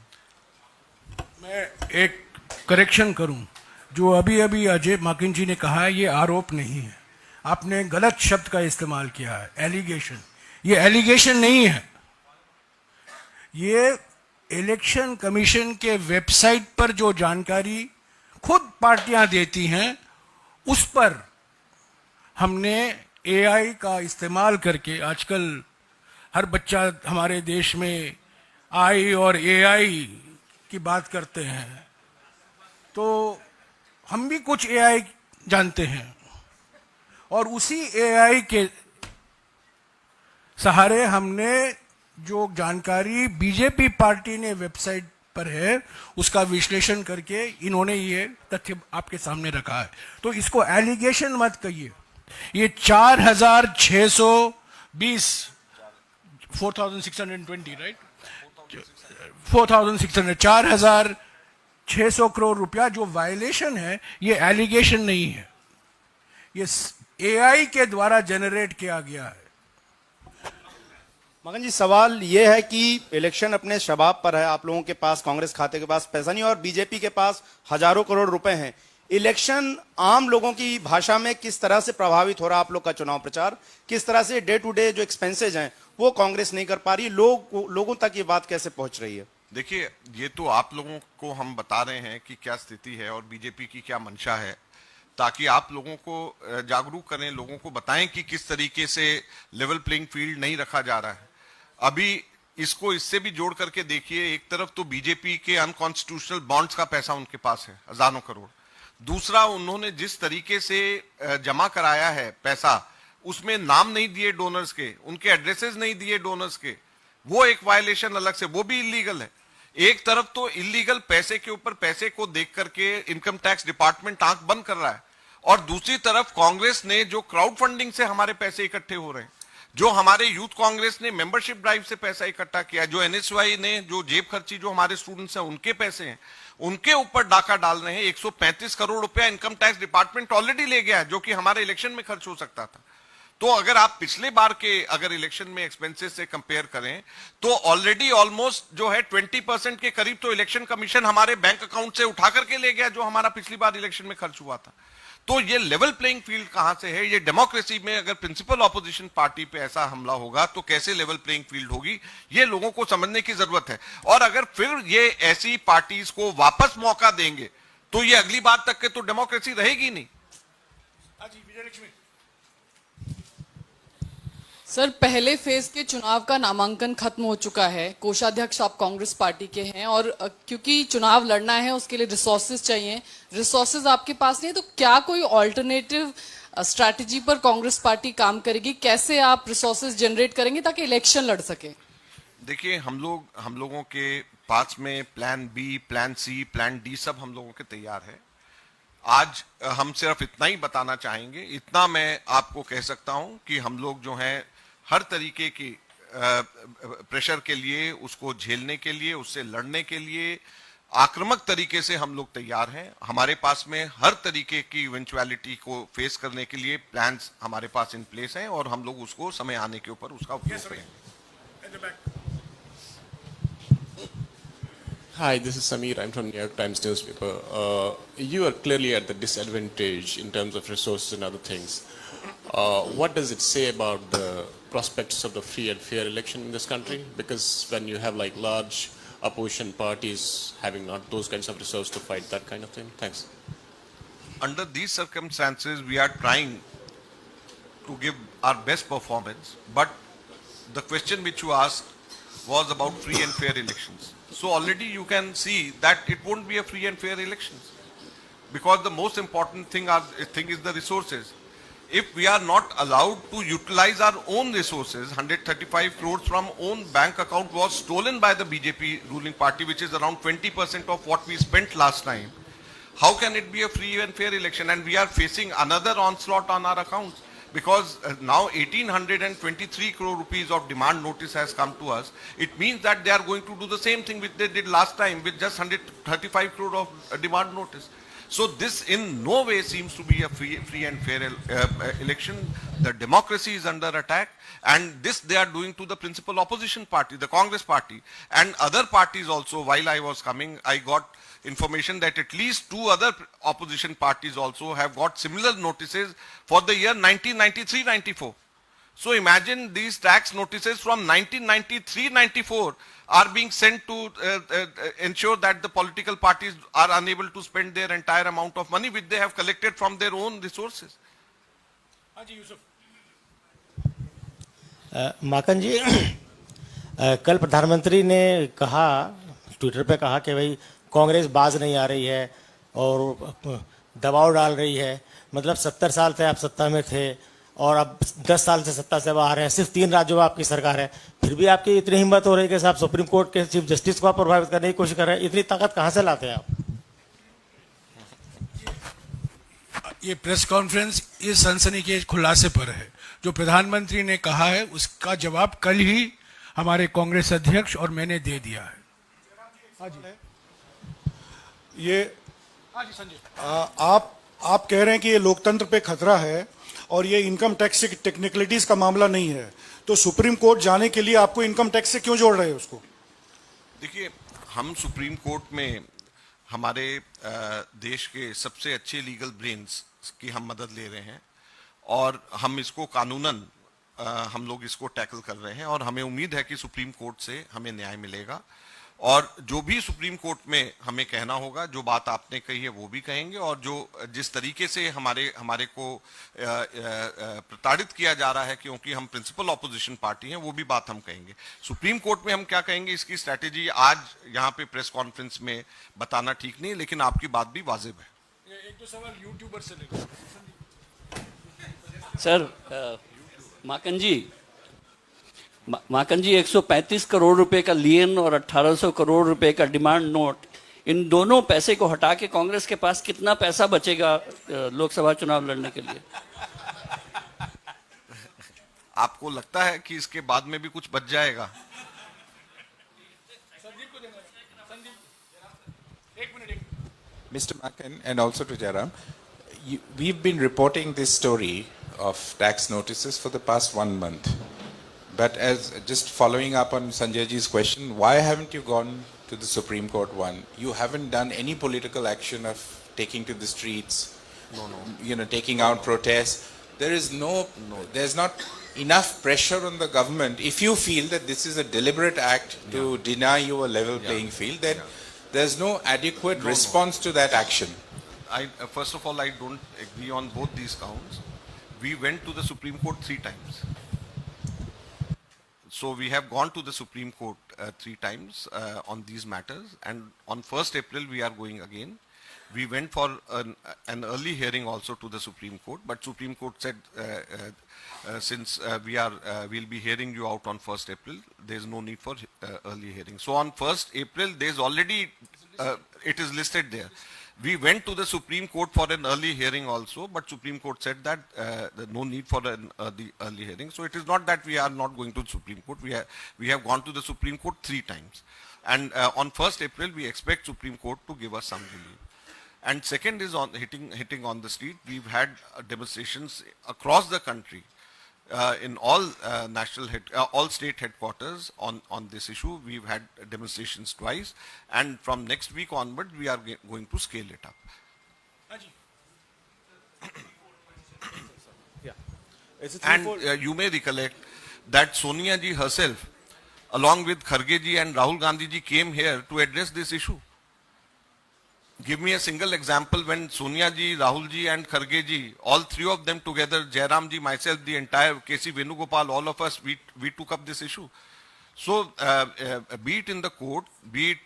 मैं एक करेक्शन करूं। जो अभी अजय माकिन जी ने कहा है, ये आरोप नहीं है। आपने गलत शब्द का इस्तेमाल किया है, एलिगेशन। ये एलिगेशन नहीं है। ये इलेक्शन कमीशन के वेबसाइट पर जो जानकारी खुद पार्टियां देती हैं, उस पर हमने एआई का इस्तेमाल करके, आजकल हर बच्चा हमारे देश में आई और एआई की बात करते हैं, तो हम भी कुछ एआई जानते हैं, और उसी एआई के सहारे हमने जो जानकारी बीजेपी पार्टी ने वेबसाइट पर है उसका विश्लेषण करके इन्होंने ये तथ्य आपके सामने रखा है। तो इसको एलिगेशन मत कहिए। ये 4620 4620 राइट, 4600 4600 करोड़ रुपया जो वायलेशन है, ये एलिगेशन नहीं है। ये एआई के द्वारा जनरेट किया गया है। मगन जी, सवाल यह है कि इलेक्शन अपने शबाब पर है, आप लोगों के पास, कांग्रेस खाते के पास पैसा नहीं और बीजेपी के पास हजारों करोड़ रुपए हैं। इलेक्शन आम लोगों की भाषा में किस तरह से प्रभावित हो रहा है आप लोग का चुनाव प्रचार, किस तरह से डे टू डे जो एक्सपेंसेज हैं वो कांग्रेस नहीं कर पा रही, लोगों तक ये बात कैसे पहुंच रही है? देखिए, ये तो आप लोगों को हम बता रहे हैं कि क्या स्थिति है और बीजेपी की क्या मंशा है, ताकि आप लोगों को जागरूक करें, लोगों को बताएं कि किस तरीके से लेवल प्लेइंग फील्ड नहीं रखा जा रहा है। अभी इसको इससे भी जोड़ करके देखिए, एक तरफ तो बीजेपी के अनकॉन्स्टिट्यूशनल बॉन्ड्स का पैसा उनके पास है, हजारों करोड़। दूसरा, उन्होंने जिस तरीके से जमा कराया है पैसा, उसमें नाम नहीं दिए डोनर्स के, उनके एड्रेसेस नहीं दिए डोनर्स के, वो एक वायलेशन अलग से, वो भी इलीगल है। एक तरफ तो इलीगल पैसे के ऊपर पैसे को देख करके इनकम टैक्स डिपार्टमेंट आंख बंद कर रहा है, और दूसरी तरफ कांग्रेस ने जो क्राउड फंडिंग से हमारे पैसे इकट्ठे हो रहे हैं, जो हमारे यूथ कांग्रेस ने मेंबरशिप ड्राइव से पैसा इकट्ठा किया, जो एनएसवाई ने जो जेब खर्ची जो हमारे स्टूडेंट्स हैं उनके पैसे हैं, उनके ऊपर डाका डाल रहे हैं। 135 करोड़ रुपया इनकम टैक्स डिपार्टमेंट ऑलरेडी ले गया है, जो कि हमारे इलेक्शन में खर्च हो सकता था। तो अगर आप पिछले बार के अगर इलेक्शन में एक्सपेंसेस से कंपेयर करें तो ऑलरेडी ऑलमोस्ट जो है 20% के करीब तो इलेक्शन कमीशन हमारे बैंक अकाउंट से उठा करके ले गया, जो हमारा पिछली बार इलेक्शन में खर्च हुआ था। तो ये लेवल प्लेइंग फील्ड कहां से है? ये डेमोक्रेसी में अगर प्रिंसिपल ऑपोजिशन पार्टी पे ऐसा हमला होगा तो कैसे लेवल प्लेइंग फील्ड होगी, ये लोगों को समझने की जरूरत है। और अगर फिर ये ऐसी पार्टीज को वापस मौका देंगे तो ये अगली बार तक के तो डेमोक्रेसी रहेगी नहीं। सर, पहले फेज के चुनाव का नामांकन खत्म हो चुका है, कोषाध्यक्ष आप कांग्रेस पार्टी के हैं, और क्योंकि चुनाव लड़ना है उसके लिए रिसोर्सेज चाहिए, रिसोर्सेज आपके पास नहीं है, तो क्या कोई ऑल्टरनेटिव स्ट्रैटेजी पर कांग्रेस पार्टी काम करेगी? कैसे आप रिसोर्सेज जनरेट करेंगे ताकि इलेक्शन लड़ सके? देखिए, हम लोगों के पास में plan B, plan C, plan D सब हम लोगों के तैयार है। आज हम सिर्फ इतना ही बताना चाहेंगे, इतना मैं आपको कह सकता हूं कि हम लोग जो हैं हर तरीके की प्रेशर के लिए, उसको झेलने के लिए, उससे लड़ने के लिए आक्रामक तरीके से हम लोग तैयार हैं। हमारे पास में हर तरीके की इवेंचुअलिटी को फेस करने के लिए प्लान्स हमारे पास इन प्लेस हैं, और हम लोग उसको समय आने के ऊपर उसका उपयोग करेंगे। Hi, this is Sameer. I'm from New York Times newspaper. You are clearly at the disadvantage in terms of resources and other things. What does it say about the prospects of the free and fair election in this country? Because when you have like large opposition parties having not those kinds of resources to fight that kind of thing. Thanks. Under these circumstances, we are trying to give our best performance, but the question which you asked was about free and fair elections. So already you can see that it won't be a free and fair elections, because the most important thing is the resources. If we are not allowed to utilize our own resources, 135 crores from own bank account was stolen by the BJP ruling party, which is around 20% of what we spent last time. How can it be a free and fair election? And we are facing another onslaught on our accounts, because now 1823 crore rupees of demand notice has come to us. It means that they are going to do the same thing which they did last time with just 135 crore of demand notice. So this in no way seems to be a free and fair election. The democracy is under attack, and this they are doing to the principal opposition party, the Congress party, and other parties also. While I was coming, I got information that at least 2 other opposition parties also have got similar notices for the year 1993-94. So imagine these tax notices from 1993-94 are being sent to ensure that the political parties are unable to spend their entire amount of money which they have collected from their own resources. माकन जी, कल प्रधानमंत्री ने कहा, Twitter पे कहा कि भाई कांग्रेस बाज नहीं आ रही है और दबाव डाल रही है। मतलब 70 साल से आप सत्ता में थे और अब 10 साल से सत्ता से बाहर हैं, सिर्फ 3 राज्यों में आपकी सरकार है, फिर भी आपकी इतनी हिम्मत हो रही है कि साहब सुप्रीम कोर्ट के चीफ जस्टिस को आप प्रभावित करने की कोशिश कर रहे हैं। इतनी ताकत कहाँ से लाते हैं आप? ये प्रेस कॉन्फ्रेंस इस सनसनीखेज खुलासे पर है। जो प्रधानमंत्री ने कहा है उसका जवाब कल ही हमारे कांग्रेस अध्यक्ष और मैंने दे दिया है। ये आप कह रहे हैं कि ये लोकतंत्र पे खतरा है और ये इनकम टैक्स की टेक्निकलिटीज का मामला नहीं है, तो सुप्रीम कोर्ट जाने के लिए आपको इनकम टैक्स से क्यों जोड़ रहे हैं उसको? देखिए, हम सुप्रीम कोर्ट में हमारे देश के सबसे अच्छे लीगल ब्रेन्स की हम मदद ले रहे हैं और हम इसको कानूनन हम लोग इसको टैकल कर रहे हैं और हमें उम्मीद है कि सुप्रीम कोर्ट से हमें न्याय मिलेगा और जो भी सुप्रीम कोर्ट में हमें कहना होगा, जो बात आपने कही है वो भी कहेंगे और जो जिस तरीके से हमारे को प्रताड़ित किया जा रहा है क्योंकि हम प्रिंसिपल ऑपोजिशन पार्टी हैं, वो भी बात हम कहेंगे। सुप्रीम कोर्ट में हम क्या कहेंगे इसकी स्ट्रैटेजी आज यहाँ पे प्रेस कॉन्फ्रेंस में बताना ठीक नहीं, लेकिन आपकी बात भी वाजिब है। एक दो सवाल यूट्यूबर से लेकर सर, माकन जी 135 करोड़ रुपए का लियन और 1800 करोड़ रुपए का डिमांड नोट, इन दोनों पैसे को हटा के कांग्रेस के पास कितना पैसा बचेगा लोकसभा चुनाव लड़ने के लिए? आपको लगता है कि इसके बाद में भी कुछ बच जाएगा? Mr. Makan and also to Jairam, we've been reporting this story of tax notices for the past 1 month. But as just following up on Sanjay ji's question, why haven't you gone to the Supreme Court? One, you haven't done any political action of taking to the streets, taking out protests. There's not enough pressure on the government. If you feel that this is a deliberate act to deny you a level playing field, then there's no adequate response to that action. First of all, I don't agree on both these counts. We went to the Supreme Court 3 times. So we have gone to the Supreme Court 3 times on these matters, and on 1st April we are going again. We went for an early hearing also to the Supreme Court, but Supreme Court said since we'll be hearing you out on 1st April, there is no need for early hearing. So on 1st April, there is already it is listed there. We went to the Supreme Court for an early hearing also, but Supreme Court said that no need for an early hearing. So it is not that we are not going to the Supreme Court. We have gone to the Supreme Court 3 times. And on 1st April, we expect Supreme Court to give us some relief. And second is on hitting on the street. We've had demonstrations across the country in all all state headquarters on this issue. We've had demonstrations twice, and from next week onward, we are going to scale it up. And you may recollect that Sonia ji herself, along with Kharge ji and Rahul Gandhi ji, came here to address this issue. Give me a single example when Sonia ji, Rahul ji and Kharge ji, all 3 of them together, Jairam ji, myself, the entire KC Venugopal, all of us, we took up this issue. So be it in the court, be it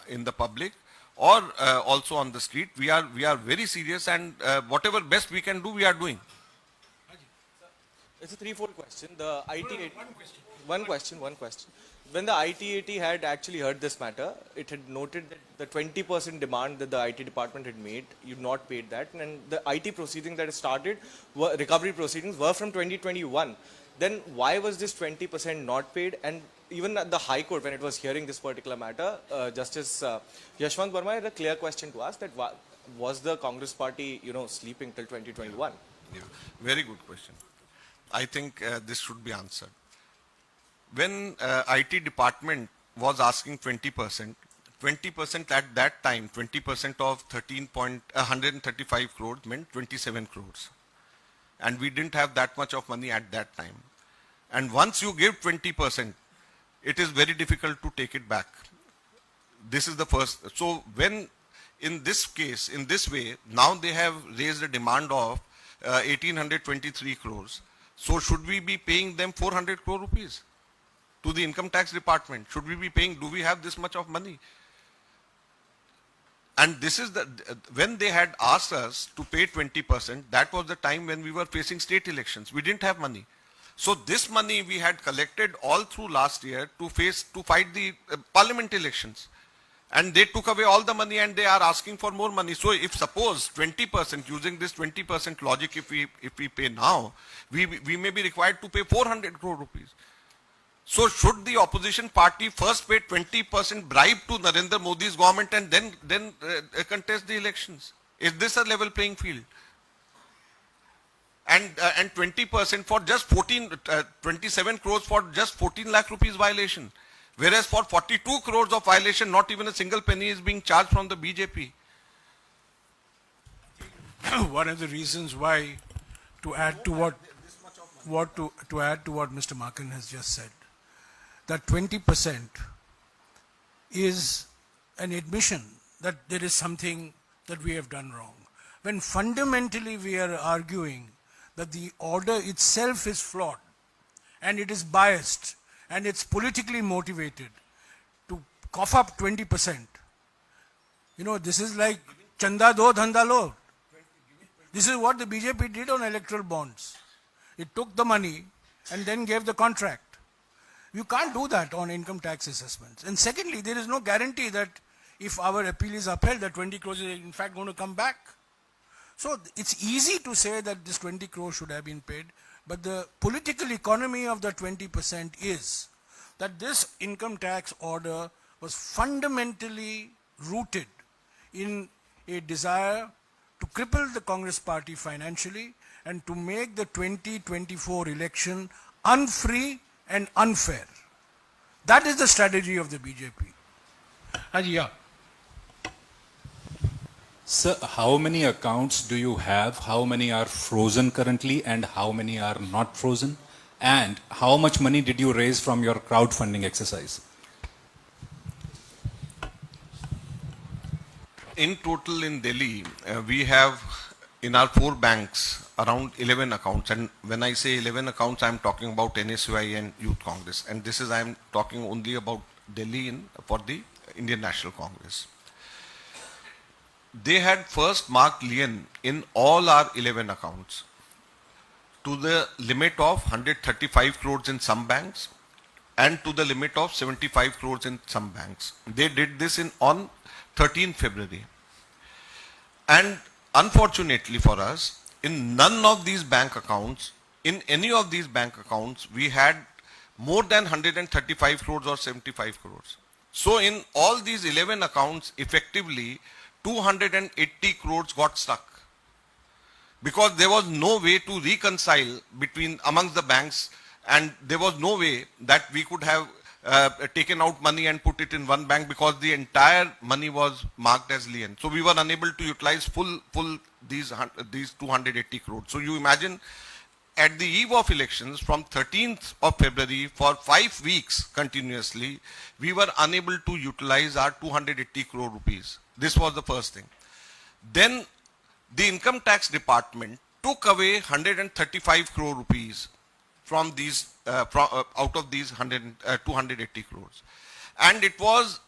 in the public, or also on the street, we are very serious, and whatever best we can do, we are doing. It's a 3-fold question. The IT one question. When the ITAT had actually heard this matter, it had noted that the 20% demand that the IT department had made, you've not paid that, and the IT proceedings that started, recovery proceedings, were from 2021. Then why was this 20% not paid? And even at the High Court, when it was hearing this particular matter, Justice Yashwant Verma had a clear question to ask, that was the Congress party, sleeping till 2021? Yeah, very good question. I think this should be answered. When IT department was asking 20% at that time, 20% of 135 crores meant 27 crores. And we didn't have that much of money at that time. And once you give 20%, it is very difficult to take it back. This is the first. So when in this case, in this way, now they have raised a demand of 1823 crores. So should we be paying them 400 crore rupees? To the income tax department, should we be paying? Do we have this much of money? And this is when they had asked us to pay 20%, that was the time when we were facing state elections. We didn't have money. So this money we had collected all through last year to fight the parliament elections. And they took away all the money and they are asking for more money. So if suppose 20%, using this 20% logic, if we pay now, we may be required to pay 400 crore rupees. So should the opposition party first pay 20% bribe to Narendra Modi's government and then contest the elections? Is this a level playing field? And 20% for just 27 crores for just 14 lakh rupees violation. Whereas for 42 crores of violation, not even a single penny is being charged from the BJP. One of the reasons why, to add to what Mr. Markan has just said, that 20% is an admission that there is something that we have done wrong. When fundamentally we are arguing that the order itself is flawed and it is biased and it's politically motivated, to cough up 20%, this is like chanda do, dhanda lo. This is what the BJP did on electoral bonds. It took the money and then gave the contract. You can't do that on income tax assessments. And secondly, there is no guarantee that if our appeal is upheld, that 20 crores is in fact going to come back. So it's easy to say that this 20 crores should have been paid, but the political economy of the 20% is that this income tax order was fundamentally rooted in a desire to cripple the Congress party financially and to make the 2024 election unfree and unfair. That is the strategy of the BJP. Yeah. Sir, how many accounts do you have? How many are frozen currently and how many are not frozen? And how much money did you raise from your crowdfunding exercise? In total in Delhi, we have in our 4 banks around 11 accounts. And when I say 11 accounts, I'm talking about NSUI and Youth Congress. And this is, I'm talking only about Delhi for the Indian National Congress. They had first marked lien in all our 11 accounts to the limit of 135 crores in some banks and to the limit of 75 crores in some banks. They did this on 13 February. And unfortunately for us, in none of these bank accounts, in any of these bank accounts, we had more than 135 crores or 75 crores. So in all these 11 accounts, effectively, 280 crores got stuck. Because there was no way to reconcile amongst the banks, and there was no way that we could have taken out money and put it in one bank because the entire money was marked as lien. So we were unable to utilize full these 280 crores. So you imagine, at the eve of elections, from 13th of February, for 5 weeks continuously, we were unable to utilize our 280 crore rupees. This was the first thing. Then the income tax department took away 135 crore rupees from these out of these 280 crores. And it was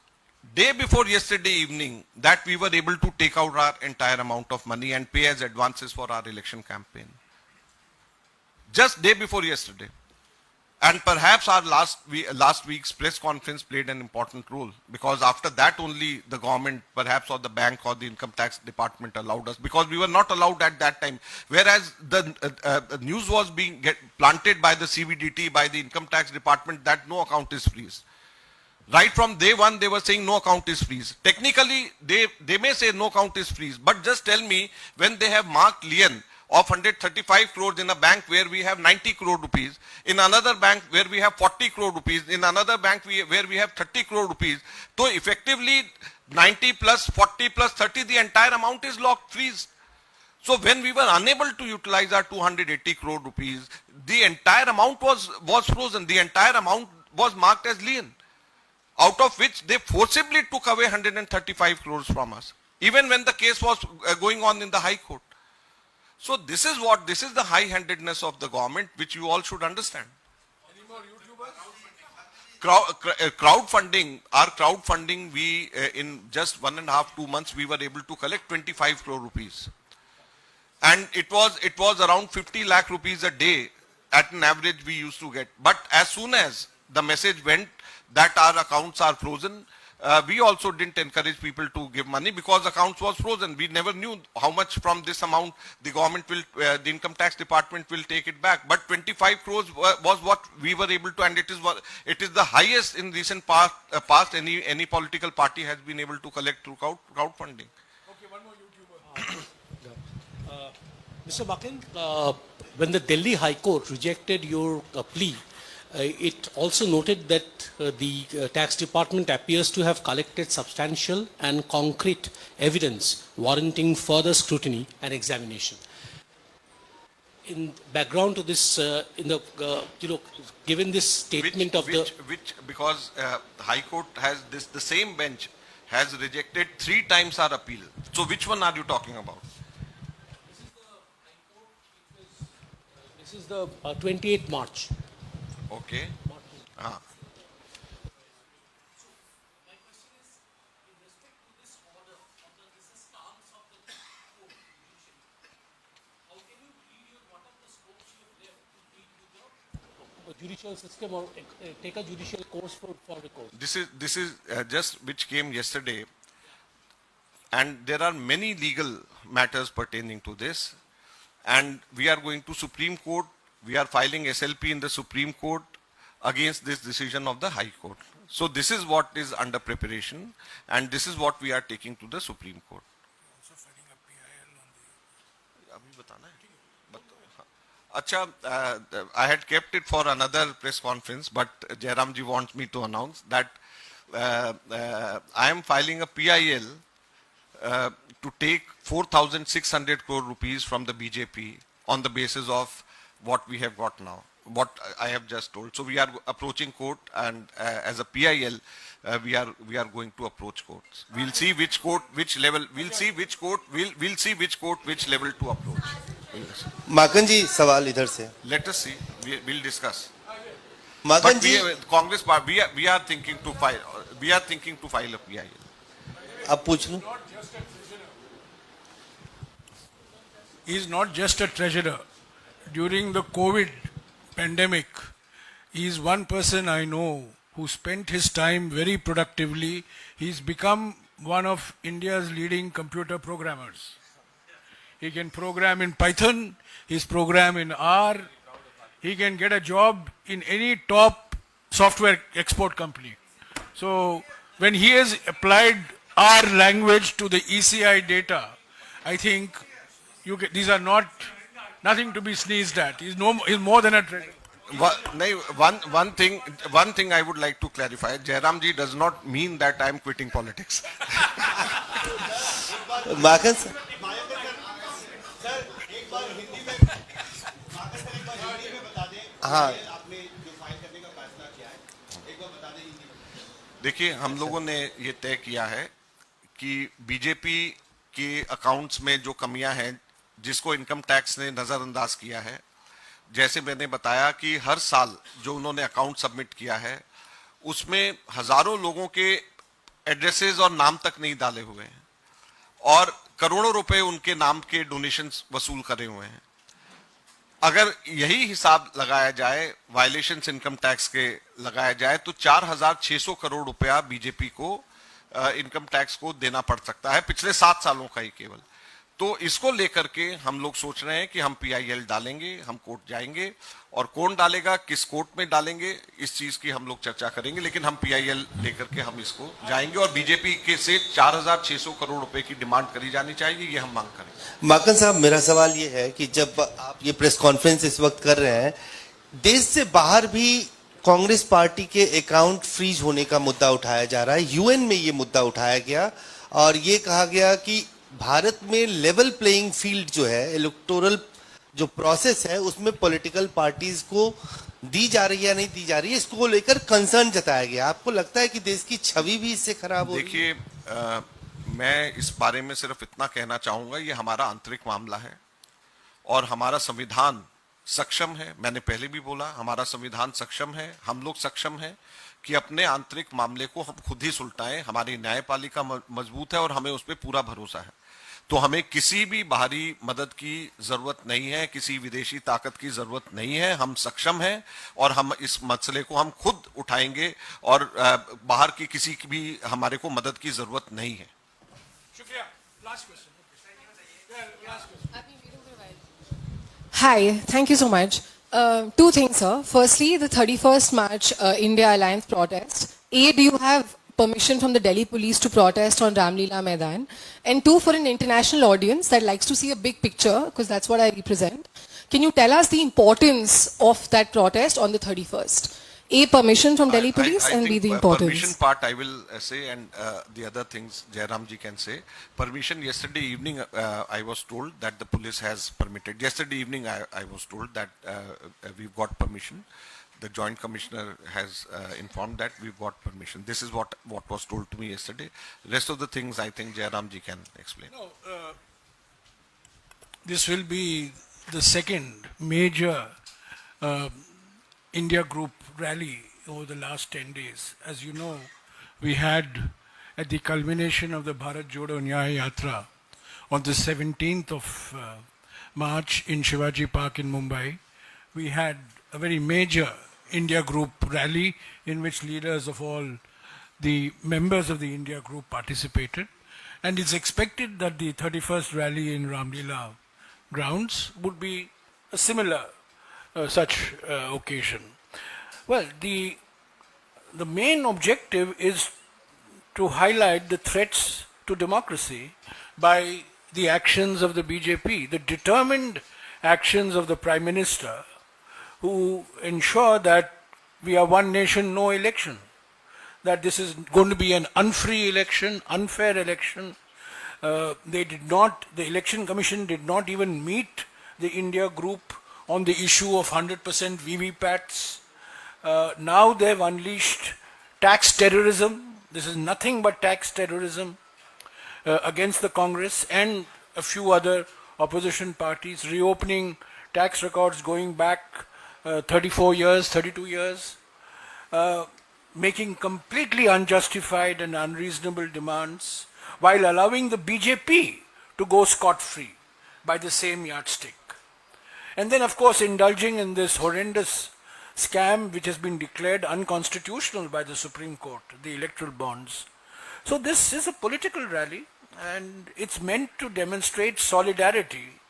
day before yesterday evening that we were able to take out our entire amount of money and pay as advances for our election campaign. Just day before yesterday. And perhaps our last week's press conference played an important role, because after that only the government, perhaps, or the bank or the income tax department allowed us, because we were not allowed at that time. Whereas the news was being planted by the CBDT, by the income tax department, that no account is freezed. Right from day one, they were saying no account is freeze. Technically, they may say no account is freeze, but just tell me, when they have marked lien of 135 crores in a bank where we have 90 crore rupees, in another bank where we have 40 crore rupees, in another bank where we have 30 crore rupees, so effectively 90 plus 40 plus 30, the entire amount is locked, freeze. So when we were unable to utilize our 280 crore rupees, the entire amount was frozen, the entire amount was marked as lien, out of which they forcibly took away 135 crores from us, even when the case was going on in the High Court. So this is the high-handedness of the government, which you all should understand. Any more YouTubers? Crowdfunding, our crowdfunding, we in just 1.5-2 months, we were able to collect 25 crore rupees. And it was around 50 lakh rupees a day at an average we used to get. But as soon as the message went that our accounts are frozen, we also didn't encourage people to give money, because accounts was frozen. We never knew how much from this amount the government will, the income tax department will take it back. But 25 crores was what we were able to, and it is the highest in recent past any political party has been able to collect through crowdfunding. Okay, one more YouTuber. Mr. Makin, when the Delhi High Court rejected your plea, It also noted that the tax department appears to have collected substantial and concrete evidence warranting further scrutiny and examination. In background to this, given this statement because High Court has the same bench has rejected 3 times our appeal. So which one are you talking about? This is the 28th March. Okay. Judicial system or take a judicial course for the course. This is just which came yesterday, and there are many legal matters pertaining to this, and we are going to Supreme Court. We are filing SLP in the Supreme Court against this decision of the High Court. So this is what is under preparation, and this is what we are taking to the Supreme Court. Acha, I had kept it for another press conference, but Jairam ji wants me to announce that I am filing a PIL to take 4,600 crore rupees from the BJP on the basis of what we have got now, what I have just told. So we are approaching court, and as a PIL, we are going to approach courts. We'll see which court, which level. We'll see which court. We'll see which court, which level to approach. माकन जी सवाल इधर से. Let us see. We'll discuss. Maken ji, Congress party, we are thinking to file. We are thinking to file a PIL. आप पूछ लो. He is not just a treasurer. During the COVID pandemic, he is one person I know who spent his time very productively. He's become one of India's leading computer programmers. He can program in Python, he's program in R. He can get a job in any top software export company. So when he has applied R language to the ECI data, I think these are nothing to be sneezed at. He's more than a treasurer. One thing I would like to clarify. Jairam ji does not mean that I am quitting politics. Maken sir. हाँ. देखिए, हम लोगों ने ये तय किया है कि बीजेपी के अकाउंट्स में जो कमियां हैं, जिसको इनकम टैक्स ने नजरअंदाज किया है, जैसे मैंने बताया कि हर साल जो उन्होंने अकाउंट सबमिट किया है, उसमें हजारों लोगों के एड्रेसेस और नाम तक नहीं डाले हुए हैं और करोड़ों रुपए उनके नाम के डोनेशंस वसूल करे हुए हैं. अगर यही हिसाब लगाया जाए, वायलेशंस इनकम टैक्स के लगाया जाए, तो 4,600 करोड़ रुपया बीजेपी को इनकम टैक्स को देना पड़ सकता है पिछले 7 सालों का ही केवल. तो इसको लेकर के हम लोग सोच रहे हैं कि हम PIL डालेंगे, हम कोर्ट जाएंगे, और कौन डालेगा, किस कोर्ट में डालेंगे, इस चीज की हम लोग चर्चा करेंगे, लेकिन हम PIL लेकर के हम इसको जाएंगे और बीजेपी के से 4,600 करोड़ रुपए की डिमांड करी जानी चाहिए, ये हम मांग करेंगे. माकन साहब, मेरा सवाल ये है कि जब आप ये प्रेस कॉन्फ्रेंस इस वक्त कर रहे हैं, देश से बाहर भी कांग्रेस पार्टी के अकाउंट फ्रीज होने का मुद्दा उठाया जा रहा है. UN में ये मुद्दा उठाया गया और ये कहा गया कि भारत में लेवल प्लेइंग फील्ड जो है, इलेक्टोरल जो प्रोसेस है, उसमें पॉलिटिकल पार्टीज को दी जा रही है या नहीं दी जा रही है, इसको लेकर कंसर्न जताया गया. आपको लगता है कि देश की छवि भी इससे खराब हो रही है? देखिए, मैं इस बारे में सिर्फ इतना कहना चाहूंगा, ये हमारा आंतरिक मामला है और हमारा संविधान सक्षम है. मैंने पहले भी बोला, हमारा संविधान सक्षम है, हम लोग सक्षम हैं कि अपने आंतरिक मामले को हम खुद ही सुलटाएं. हमारी न्यायपालिका मजबूत है और हमें उस पर पूरा भरोसा है. तो हमें किसी भी बाहरी मदद की जरूरत नहीं है, किसी विदेशी ताकत की जरूरत नहीं है. हम सक्षम हैं और हम इस मसले को हम खुद उठाएंगे और बाहर की किसी की भी हमारे को मदद की जरूरत नहीं है. शुक्रिया. Last question. Hi, thank you so much. Two things, sir. Firstly, the 31st March India Alliance protest. A, do you have permission from the Delhi police to protest on Ramlila Maidan? And two, for an international audience that likes to see a big picture, because that's what I represent. Can you tell us the importance of that protest on the 31st? A, permission from Delhi police, I and B, think the importance. permission part I will say, and the other things Jairam ji can say. Permission, yesterday evening I was told that the police has permitted. Yesterday evening I was told that we've got permission. The Joint Commissioner has informed that we've got permission. This is what was told to me yesterday. Rest of the things I think Jairam ji can explain. No, this will be the second major India Group rally over the last 10 days. As you know, we had at the culmination of the Bharat Jodo Nyaya Yatra on the 17th of March in Shivaji Park in Mumbai, we had a very major India Group rally in which leaders of all the members of the India Group participated. And it's expected that the 31st rally in Ramlila grounds would be a similar such occasion. Well, the main objective is to highlight the threats to democracy by the actions of the BJP, the determined actions of the Prime Minister, who ensure that we are one nation, no election, that this is going to be an unfree election, unfair election. The Election Commission did not even meet the India Group on the issue of 100% VVPATs. Now they've unleashed tax terrorism. This is nothing but tax terrorism against the Congress and a few other opposition parties, reopening tax records going back 34 years, 32 years, making completely unjustified and unreasonable demands while allowing the BJP to go scot-free by the same yardstick. And then, of course, indulging in this horrendous scam which has been declared unconstitutional by the Supreme Court, the electoral bonds. So this is a political rally, and it's meant to demonstrate solidarity